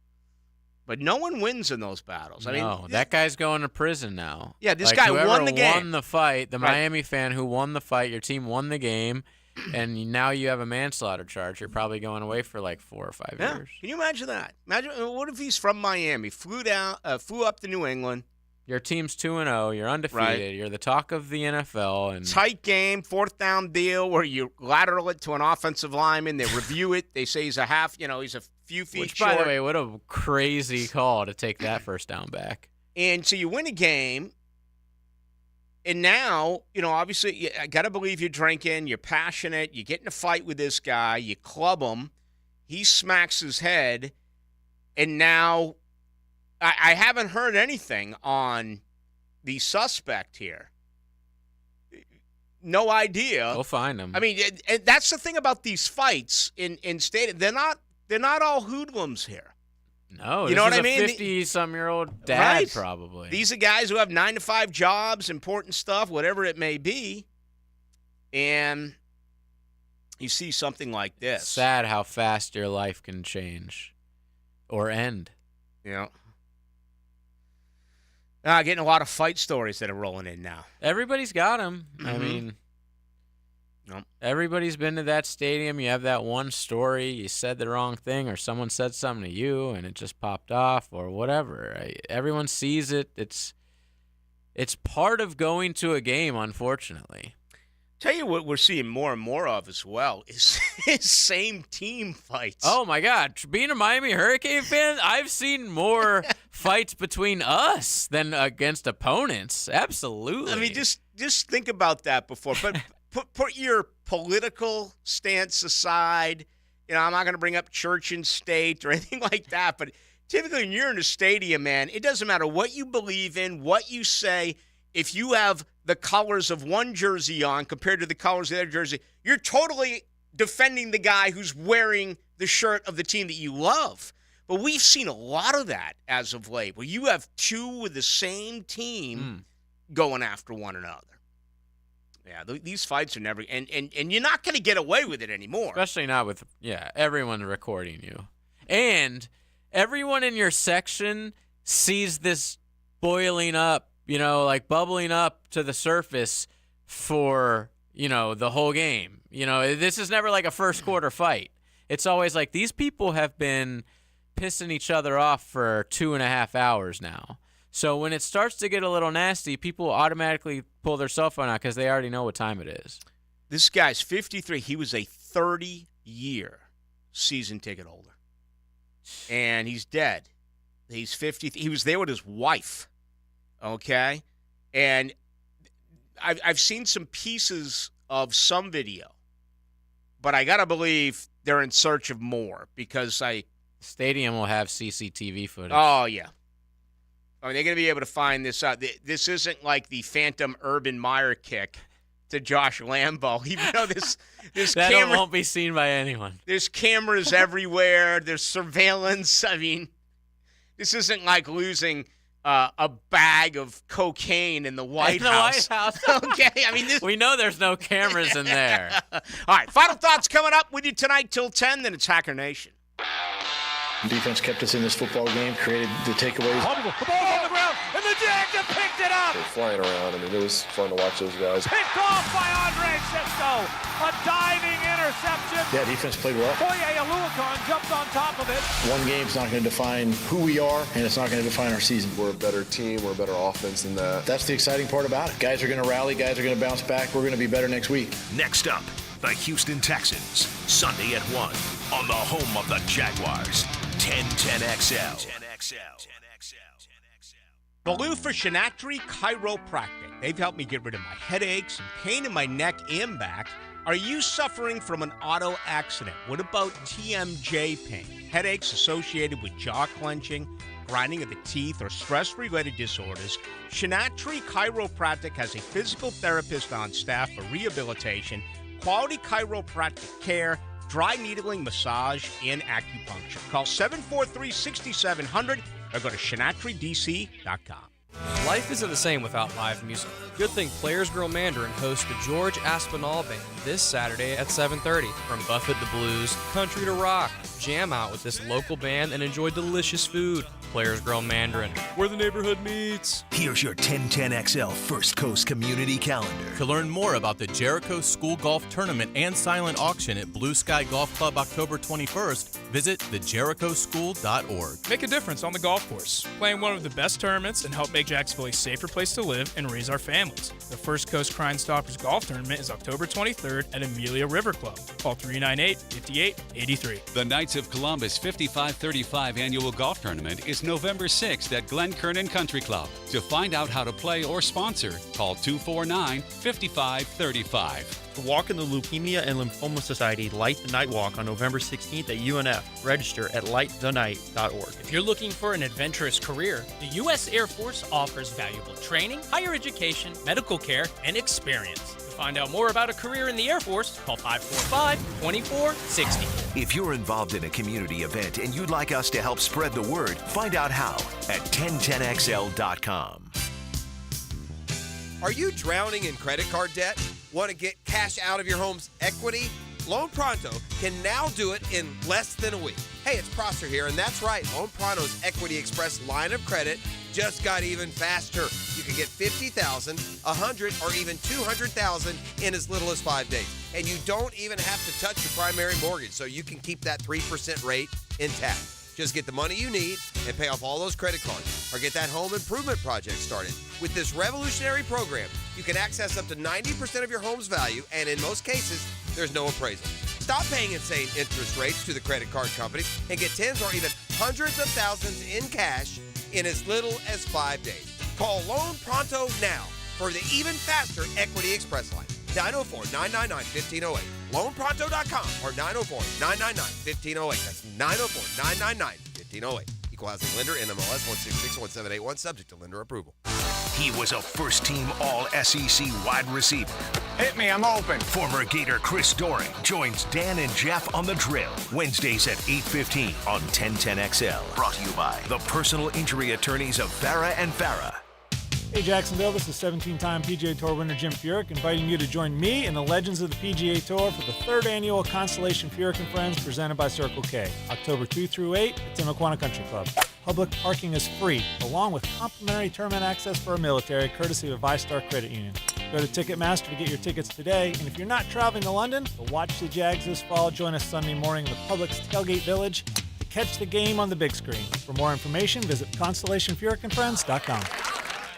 But no one wins in those battles. I mean, that guy's going to prison now. Yeah, this guy won the game. Won the fight, the Right. Miami fan who won the fight, your team won the game, and now you have a manslaughter charge. You're probably going away for like 4 or 5 years. Can you imagine that? Imagine what if he's from Miami, flew up to New England. Your team's 2-0. You're undefeated. Right. You're the talk of the NFL. And tight game, 4th down deal where you lateral it to an offensive lineman. They review it. They say he's a he's a few feet short. Which, by the way, what a crazy call to take that first down back. And so you win a game. And now, obviously, I got to believe you're drinking. You're passionate. You get in a fight with this guy. You club him. He smacks his head. And now I haven't heard anything on the suspect here. No idea. We'll find him. I mean, and that's the thing about these fights in state. They're not all hoodlums here. No, you know what I a mean? 50-some-year-old dad, right? Probably. These are guys who have 9-to-5 jobs, important stuff, whatever it may be, and you see something like this. It's sad how fast your life can change or end. Yeah. Getting a lot of fight stories that are rolling in now. Everybody's got them. Mm-hmm. I mean, Nope. Everybody's been to that stadium. You have that one story. You said the wrong thing or someone said something to you and it just popped off or whatever. Everyone sees it. It's part of going to a game, unfortunately. Tell you what we're seeing more and more of as well is same team fights. Oh, my God. Being a Miami Hurricane fan, I've seen more fights between us than against opponents. Absolutely. I mean, just think about that before. But put your political stance aside. I'm not going to bring up church and state or anything like that. But typically when you're in a stadium, man, it doesn't matter what you believe in, what you say. If you have the colors of one jersey on compared to the colors of the other jersey, you're totally defending the guy who's wearing the shirt of the team that you love. But we've seen a lot of that as of late, where you have two with the same team going after one another. Yeah, these fights are never, and you're not going to get away with it anymore. Especially not with, everyone recording you. And everyone in your section sees this boiling up, like bubbling up to the surface for, the whole game. This is never like a first quarter fight. It's always like these people have been pissing each other off for 2.5 hours now. So when it starts to get a little nasty, people automatically pull their cell phone out because they already know what time it is. This guy's 53. He was a 30-year season ticket holder. And he's dead. He's 50. He was there with his wife, okay? And I've seen some pieces of some video, but I got to believe they're in search of more because Stadium will have CCTV footage. Oh, yeah. I mean, they're going to be able to find this out. This isn't like the Phantom Urban Meyer kick to Josh Lambo, even though this that camera won't be seen by anyone. There's cameras everywhere. There's surveillance. I mean, this isn't like losing a bag of cocaine in the White House. Okay, I mean, we know there's no cameras in there. All right, final thoughts coming up with you tonight till 10. Then it's Hacker Nation. Defense kept us in this football game, created the takeaways. The ball's on the ground, and the Jags have picked it up. They're flying around. I mean, it was fun to watch those guys. Picked off by Andre Cisco. A diving interception. Yeah, defense played well. Boye Aluakon jumped on top of it. One game's not going to define who we are, and it's not going to define our season. We're a better team. We're a better offense than that. That's the exciting part about it. Guys are going to rally. Guys are going to bounce back. We're going to be better next week. Next up, the Houston Texans, Sunday at 1 on the home of the Jaguars. 1010XL. Ballou for Shinatri Chiropractic. They've helped me get rid of my headaches and pain in my neck and back. Are you suffering from an auto accident? What about TMJ pain? Headaches associated with jaw clenching, grinding of the teeth, or stress-related disorders? Shinatri Chiropractic has a physical therapist on staff for rehabilitation, quality chiropractic care, dry needling, massage, and acupuncture. Call 743-6700 or go to ShinatriDC.com. Life isn't the same without live music. Good thing Players Grill Mandarin hosts the George Aspinall Band this Saturday at 7:30. From Buffett to blues, country to rock, jam out with this local band and enjoy delicious food. Players Grill Mandarin, where the neighborhood meets. Here's your 1010XL First Coast Community Calendar. To learn more about the Jericho School Golf Tournament and silent auction at Blue Sky Golf Club October 21st, visit thejerichoschool.org. Make a difference on the golf course. Playing one of the best tournaments and help make Jacksonville a safer place to live and raise our families. The First Coast Crime Stoppers Golf Tournament is October 23rd at Amelia River Club. Call 398-5883. The Knights of Columbus 5535 Annual Golf Tournament is November 6th at Glen Kernan Country Club. To find out how to play or sponsor, call 249-5535. To walk in the Leukemia and Lymphoma Society Light the Night Walk on November 16th at UNF. Register at lightthe.night.org. If you're looking for an adventurous career, the U.S. Air Force offers valuable training, higher education, medical care, and experience. To find out more about a career in the Air Force, call 545-2460. If you're involved in a community event and you'd like us to help spread the word, find out how at 1010XL.com. Are you drowning in credit card debt? Want to get cash out of your home's equity? Loan Pronto can now do it in less than a week. Hey, it's Prosser here, and that's right. Loan Pronto's Equity Express line of credit just got even faster. You can get $50,000, $100,000, or even $200,000 in as little as 5 days. And you don't even have to touch your primary mortgage, so you can keep that 3% rate intact. Just get the money you need and pay off all those credit cards, or get that home improvement project started. With this revolutionary program, you can access up to 90% of your home's value, and in most cases, there's no appraisal. Stop paying insane interest rates to the credit card companies and get tens or even hundreds of thousands in cash in as little as 5 days. Call Loan Pronto now for the even faster Equity Express line. 904-999-1508. LoanPronto.com or 904-999-1508. That's 904-999-1508. Equal housing lender, NMLS 1661781, subject to lender approval. He was a first-team All-SEC wide receiver. Hit me, I'm open. Former Gator Chris Doring joins Dan and Jeff on The Drill, Wednesdays at 8:15 on 1010XL. Brought to you by the personal injury attorneys of Farah and Farah. Hey Jacksonville, this is 17-time PGA Tour winner Jim Furyk inviting you to join me and the legends of the PGA Tour for the 3rd annual Constellation Furyk and Friends presented by Circle K, October 2 through 8 at Timaquana Country Club. Public parking is free, along with complimentary tournament access for our military, courtesy of ViStar Credit Union. Go to Ticketmaster to get your tickets today, and if you're not traveling to London to watch the Jags this fall, join us Sunday morning in the Publix Tailgate Village to catch the game on the big screen. For more information, visit ConstellationFurykandFriends.com.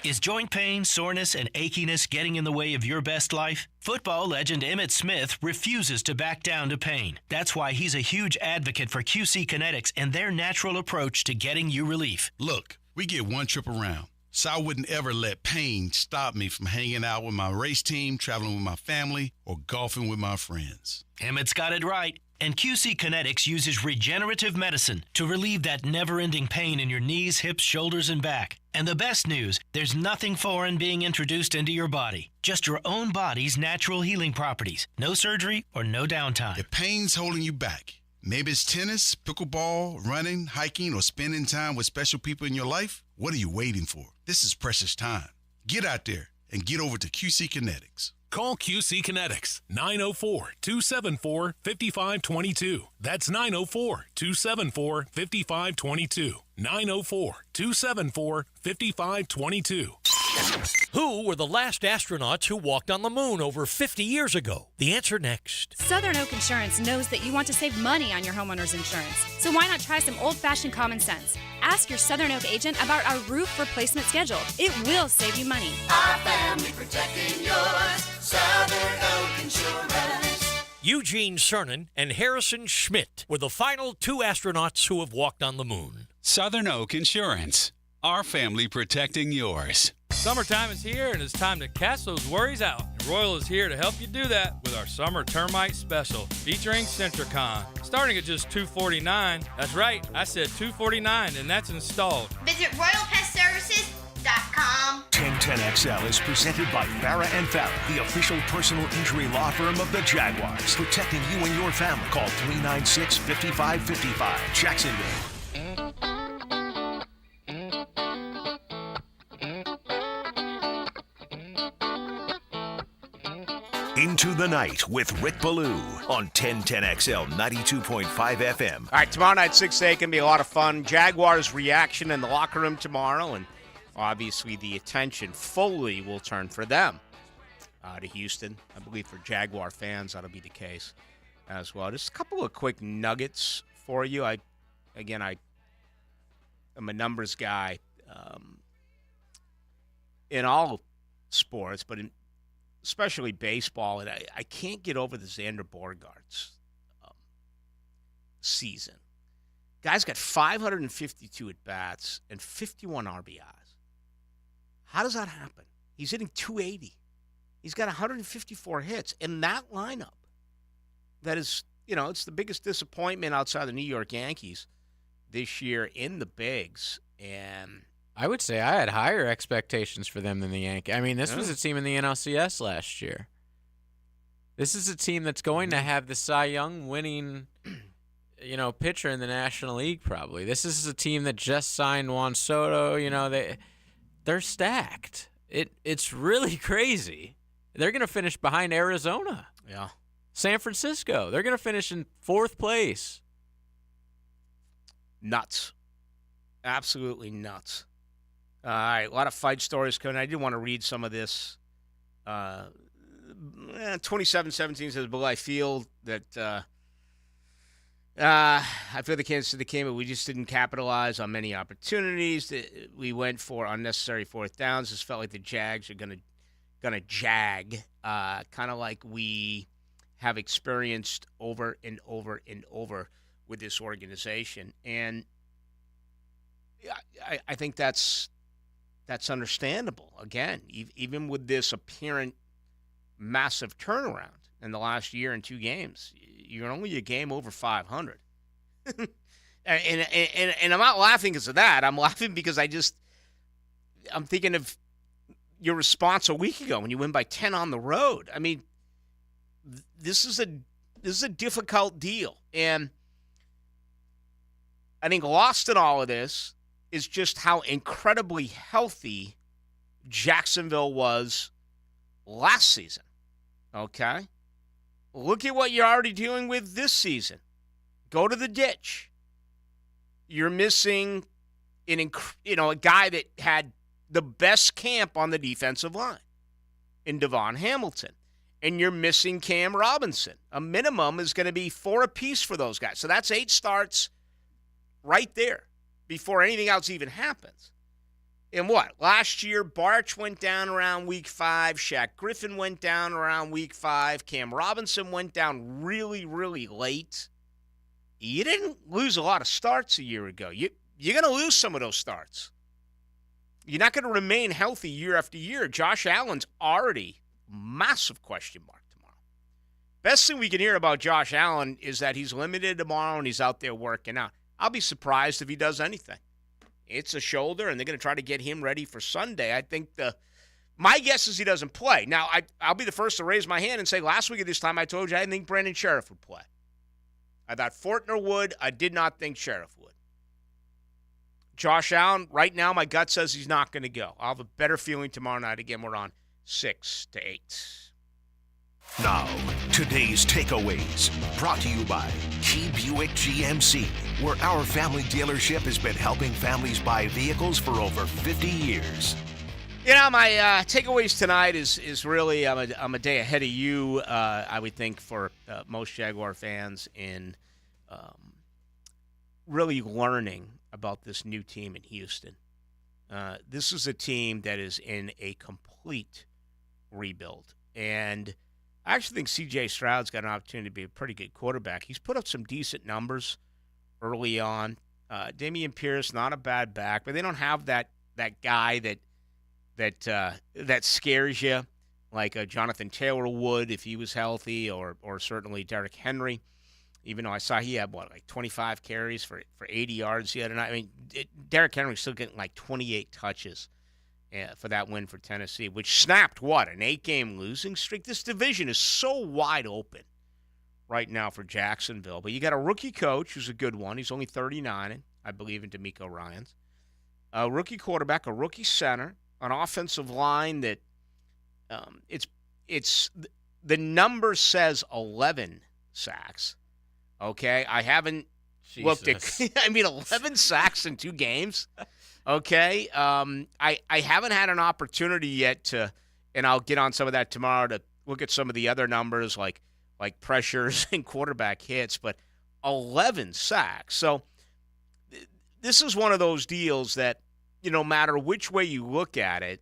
Is joint pain, soreness, and achiness getting in the way of your best life? Football legend Emmitt Smith refuses to back down to pain. That's why he's a huge advocate for QC Kinetics and their natural approach to getting you relief. Look, we get one trip around, so I wouldn't ever let pain stop me from hanging out with my race team, traveling with my family, or golfing with my friends. Emmitt's got it right. And QC Kinetics uses regenerative medicine to relieve that never-ending pain in your knees, hips, shoulders, and back. And the best news, there's nothing foreign being introduced into your body. Just your own body's natural healing properties. No surgery or no downtime. If pain's holding you back, maybe it's tennis, pickleball, running, hiking, or spending time with special people in your life, what are you waiting for? This is precious time. Get out there and get over to QC Kinetics. Call QC Kinetics, 904-274-5522. That's 904-274-5522. 904-274-5522. Who were the last astronauts who walked on the moon over 50 years ago? The answer next. Southern Oak Insurance knows that you want to save money on your homeowner's insurance. So why not try some old-fashioned common sense? Ask your Southern Oak agent about our roof replacement schedule. It will save you money. Our family protecting yours. Southern Oak Insurance. Eugene Cernan and Harrison Schmidt were the final 2 astronauts who have walked on the moon. Southern Oak Insurance. Our family protecting yours. Summertime is here, and it's time to cast those worries out. And Royal is here to help you do that with our Summer Termite Special, featuring Centricon. Starting at just $249. That's right, I said $249, and that's installed. Visit RoyalPestServices.com. 1010XL is presented by Farah & Farah, the official personal injury law firm of the Jaguars. Protecting you and your family. Call 396-5555. Jacksonville. Into the Night with Rick Ballou on 1010XL 92.5 FM. All right, tomorrow night, 6 to 8, going to be a lot of fun. Jaguars' reaction in the locker room tomorrow, and obviously the attention fully will turn for them to Houston. I believe for Jaguar fans, that'll be the case as well. Just a couple of quick nuggets for you. I am a numbers guy in all sports, but especially baseball, and I can't get over the Xander Bogaerts season. Guy's got 552 at-bats and 51 RBIs. How does that happen? He's hitting 280. He's got 154 hits in that lineup. That is, it's the biggest disappointment outside the New York Yankees this year in the bigs, and I would say I had higher expectations for them than the Yankees. I mean, this was a team in the NLCS last year. This is a team that's going to have the Cy Young winning, pitcher in the National League probably. This is a team that just signed Juan Soto. They're stacked. It's really crazy. They're going to finish behind Arizona. Yeah. San Francisco. They're going to finish in 4th place. Nuts. Absolutely nuts. All right, a lot of fight stories coming. I did want to read some of this. 27-17 says, "But I feel that I feel the Kansas City came, but we just didn't capitalize on many opportunities. We went for unnecessary 4th downs. This felt like the Jags are gonna jag, kind of like we have experienced over and over and over with this organization." And I think that's understandable. Again, even with this apparent massive turnaround in the last year and 2 games, you're only a game over 500. and I'm not laughing because of that. I'm laughing because I'm thinking of your response a week ago when you win by 10 on the road. I mean, this is a difficult deal, and I think lost in all of this is just how incredibly healthy Jacksonville was last season. Okay? Look at what you're already dealing with this season. Go to the ditch. You're missing a guy that had the best camp on the defensive line in Devon Hamilton. And you're missing Cam Robinson. A minimum is going to be 4 apiece for those guys. So that's 8 starts right there before anything else even happens. And what? Last year, Barch went down around week 5. Shaq Griffin went down around week 5. Cam Robinson went down really, really late. You didn't lose a lot of starts a year ago. You're going to lose some of those starts. You're not going to remain healthy year after year. Josh Allen's already massive question mark tomorrow. Best thing we can hear about Josh Allen is that he's limited tomorrow and he's out there working out. I'll be surprised if he does anything. It's a shoulder, and they're going to try to get him ready for Sunday. I think my guess is he doesn't play. Now, I'll be the first to raise my hand and say last week at this time I told you I didn't think Brandon Sheriff would play. I thought Fortner would. I did not think Sheriff would. Josh Allen, right now my gut says he's not going to go. I'll have a better feeling tomorrow night. Again, we're on 6-8. Now, today's takeaways, brought to you by Key Buick GMC, where our family dealership has been helping families buy vehicles for over 50 years. You know, my takeaways tonight is really I'm a day ahead of you, I would think, for most Jaguar fans in really learning about this new team in Houston. This is a team that is in a complete rebuild, and I actually think C.J. Stroud's got an opportunity to be a pretty good quarterback. He's put up some decent numbers early on. Dameon Pierce, not a bad back, but they don't have that guy that scares you like Jonathan Taylor would if he was healthy, or certainly Derrick Henry. Even though I saw he had, 25 carries for 80 yards the other night. I mean, Derrick Henry's still getting 28 touches for that win for Tennessee, which snapped, an 8-game losing streak? This division is so wide open right now for Jacksonville. But you got a rookie coach who's a good one. He's only 39, I believe, in DeMeco Ryans. A rookie quarterback, a rookie center, an offensive line that it's the number says 11 sacks. Okay, I haven't looked at. 11 sacks in 2 games. Okay, I haven't had an opportunity yet to, and I'll get on some of that tomorrow to look at some of the other numbers like pressures and quarterback hits, but 11 sacks. So this is one of those deals that, no matter which way you look at it,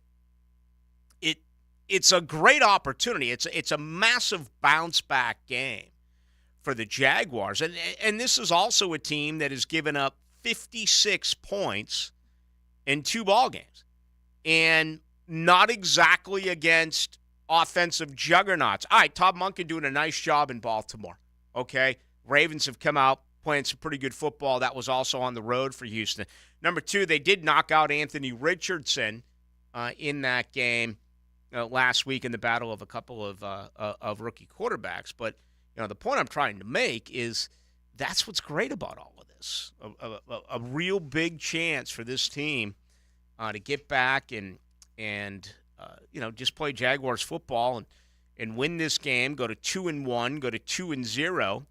it's a great opportunity. It's a massive bounce back game for the Jaguars, and this is also a team that has given up 56 points in 2 ball games, and not exactly against offensive juggernauts. All right, Todd Monken doing a nice job in Baltimore. Okay, Ravens have come out playing some pretty good football. That was also on the road for Houston. Number 2, they did knock out Anthony Richardson in that game last week in the battle of a couple of rookie quarterbacks. But the point I'm trying to make is that's what's great about all of this. A real big chance for this team to get back and just play Jaguars football and win this game, go to 2-1, go to 2-0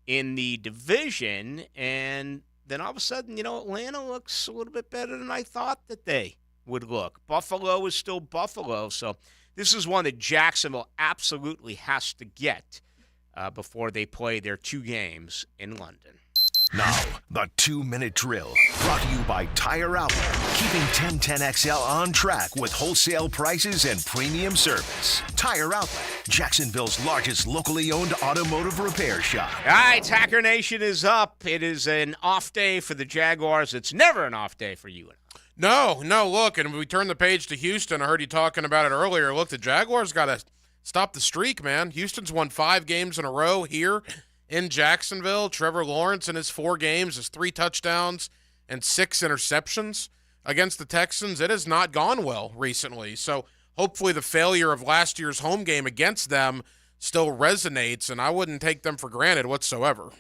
in the division, and then all of a sudden, Atlanta looks a little bit better than I thought that they would look. Buffalo is still Buffalo, so this is one that Jacksonville absolutely has to get before they play their 2 games in London. Now, the 2-minute drill, brought to you by Tire Outlet, keeping 1010XL on track with wholesale prices and premium service. Tire Outlet, Jacksonville's largest locally owned automotive repair shop. All right, Hacker Nation is up. It is an off day for the Jaguars. It's never an off day for you and I. No, look, and we turn the page to Houston. I heard you talking about it earlier. Look, the Jaguars got to stop the streak, man. Houston's won 5 games in a row here in Jacksonville. Trevor Lawrence in his 4 games has 3 touchdowns and 6 interceptions against the Texans. It has not gone well recently. So hopefully the failure of last year's home game against them still resonates, and I wouldn't take them for granted whatsoever.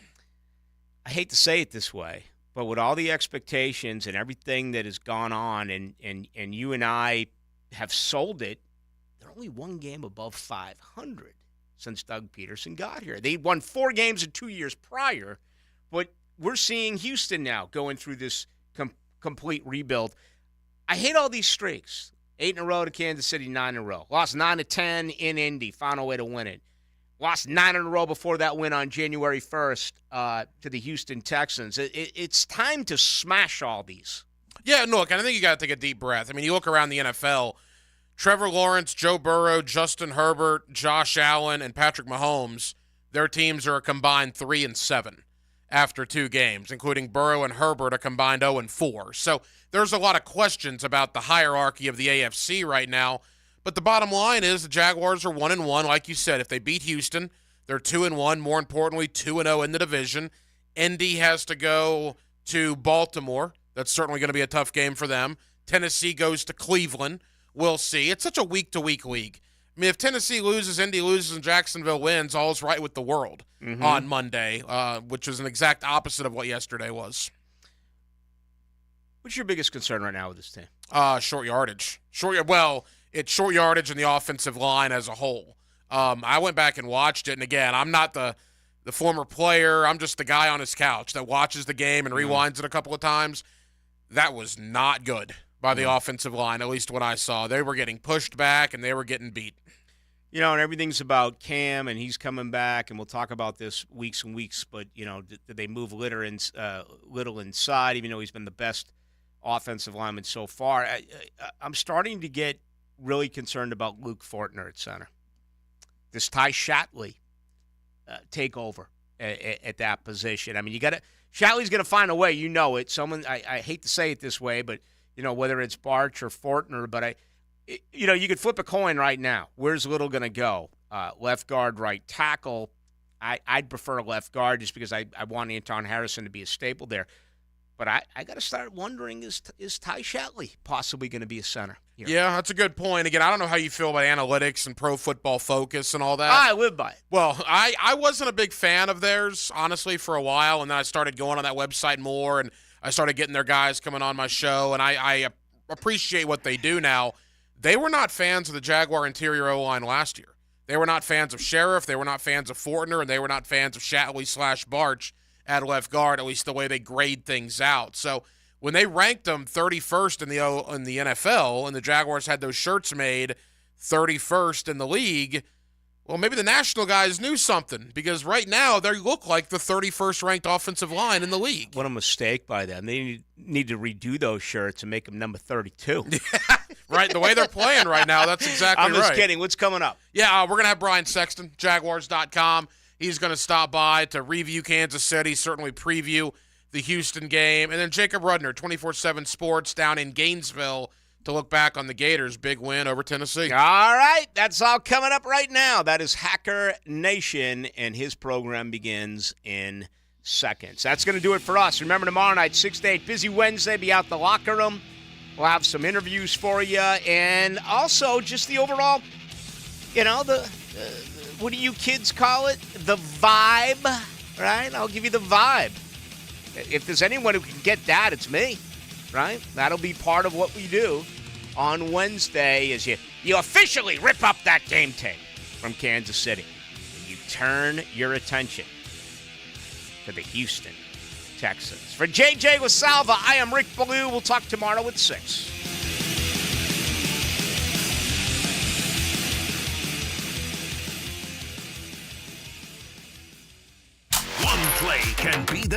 I hate to say it this way, but with all the expectations and everything that has gone on, and you and I have sold it. They're only one game above 500 since Doug Peterson got here. They won 4 games in 2 years prior, but we're seeing Houston now going through this complete rebuild. I hate all these streaks. 8 in a row to Kansas City, 9 in a row. Lost 9 of 10 in Indy, found a way to win it. Lost 9 in a row before that win on January 1st to the Houston Texans. It's time to smash all these. Yeah, look, I think you got to take a deep breath. I mean, you look around the NFL, Trevor Lawrence, Joe Burrow, Justin Herbert, Josh Allen, and Patrick Mahomes, their teams are a combined 3-7 after 2 games, including Burrow and Herbert a combined 0-4. So there's a lot of questions about the hierarchy of the AFC right now. But the bottom line is the Jaguars are 1-1. Like you said, if they beat Houston, they're 2-1. More importantly, 2-0 in the division. Indy has to go to Baltimore. That's certainly going to be a tough game for them. Tennessee goes to Cleveland. We'll see. It's such a week-to-week league. I mean, if Tennessee loses, Indy loses, and Jacksonville wins, all's right with the world on Monday, which is an exact opposite of what yesterday was. What's your biggest concern right now with this team? Short yardage. It's short yardage and the offensive line as a whole. I went back and watched it, and again, I'm not the former player. I'm just the guy on his couch that watches the game and rewinds it a couple of times. That was not good by the offensive line, at least what I saw. They were getting pushed back, and they were getting beat. You know, and everything's about Cam, and he's coming back, and we'll talk about this weeks and weeks, but, you know, did they move little inside, even though he's been the best offensive lineman so far? I'm starting to get really concerned about Luke Fortner at center. This Ty Shatley take over at that position. I mean, Shatley's going to find a way. You know it. I hate to say it this way, but, you know, whether it's Barch or Fortner, but you could flip a coin right now. Where's Little going to go? Left guard, right tackle. I'd prefer left guard just because I want Anton Harrison to be a staple there. But I got to start wondering, is Ty Shatley possibly going to be a center here? Yeah, that's a good point. Again, I don't know how you feel about analytics and Pro Football Focus and all that. I live by it. Well, I wasn't a big fan of theirs, honestly, for a while, and then I started going on that website more, and I started getting their guys coming on my show, and I appreciate what they do now. They were not fans of the Jaguar interior O-line last year. They were not fans of Sheriff. They were not fans of Fortner, and they were not fans of Shatley/Barch at left guard, at least the way they grade things out. So when they ranked them 31st in the NFL and the Jaguars had those shirts made 31st in the league, well, maybe the national guys knew something because right now they look like the 31st ranked offensive line in the league. What a mistake by them. They need to redo those shirts and make them number 32. Right, the way they're playing right now, that's exactly right. I'm just kidding. What's coming up? Yeah, we're going to have Brian Sexton, Jaguars.com. He's going to stop by to review Kansas City, certainly preview the Houston game. And then Jacob Rudner, 24/7 Sports, down in Gainesville to look back on the Gators' big win over Tennessee. All right, that's all coming up right now. That is Hacker Nation, and his program begins in seconds. That's going to do it for us. Remember, tomorrow night, 6 to 8, busy Wednesday, be out the locker room. We'll have some interviews for you, and also just the overall, what do you kids call it? The vibe, right? I'll give you the vibe. If there's anyone who can get that, it's me, right? That'll be part of what we do on Wednesday is you officially rip up that game tape from Kansas City. And you turn your attention to the Houston Texans. For JJ LaSalva, I am Rick Ballou. We'll talk tomorrow at 6. One play can be the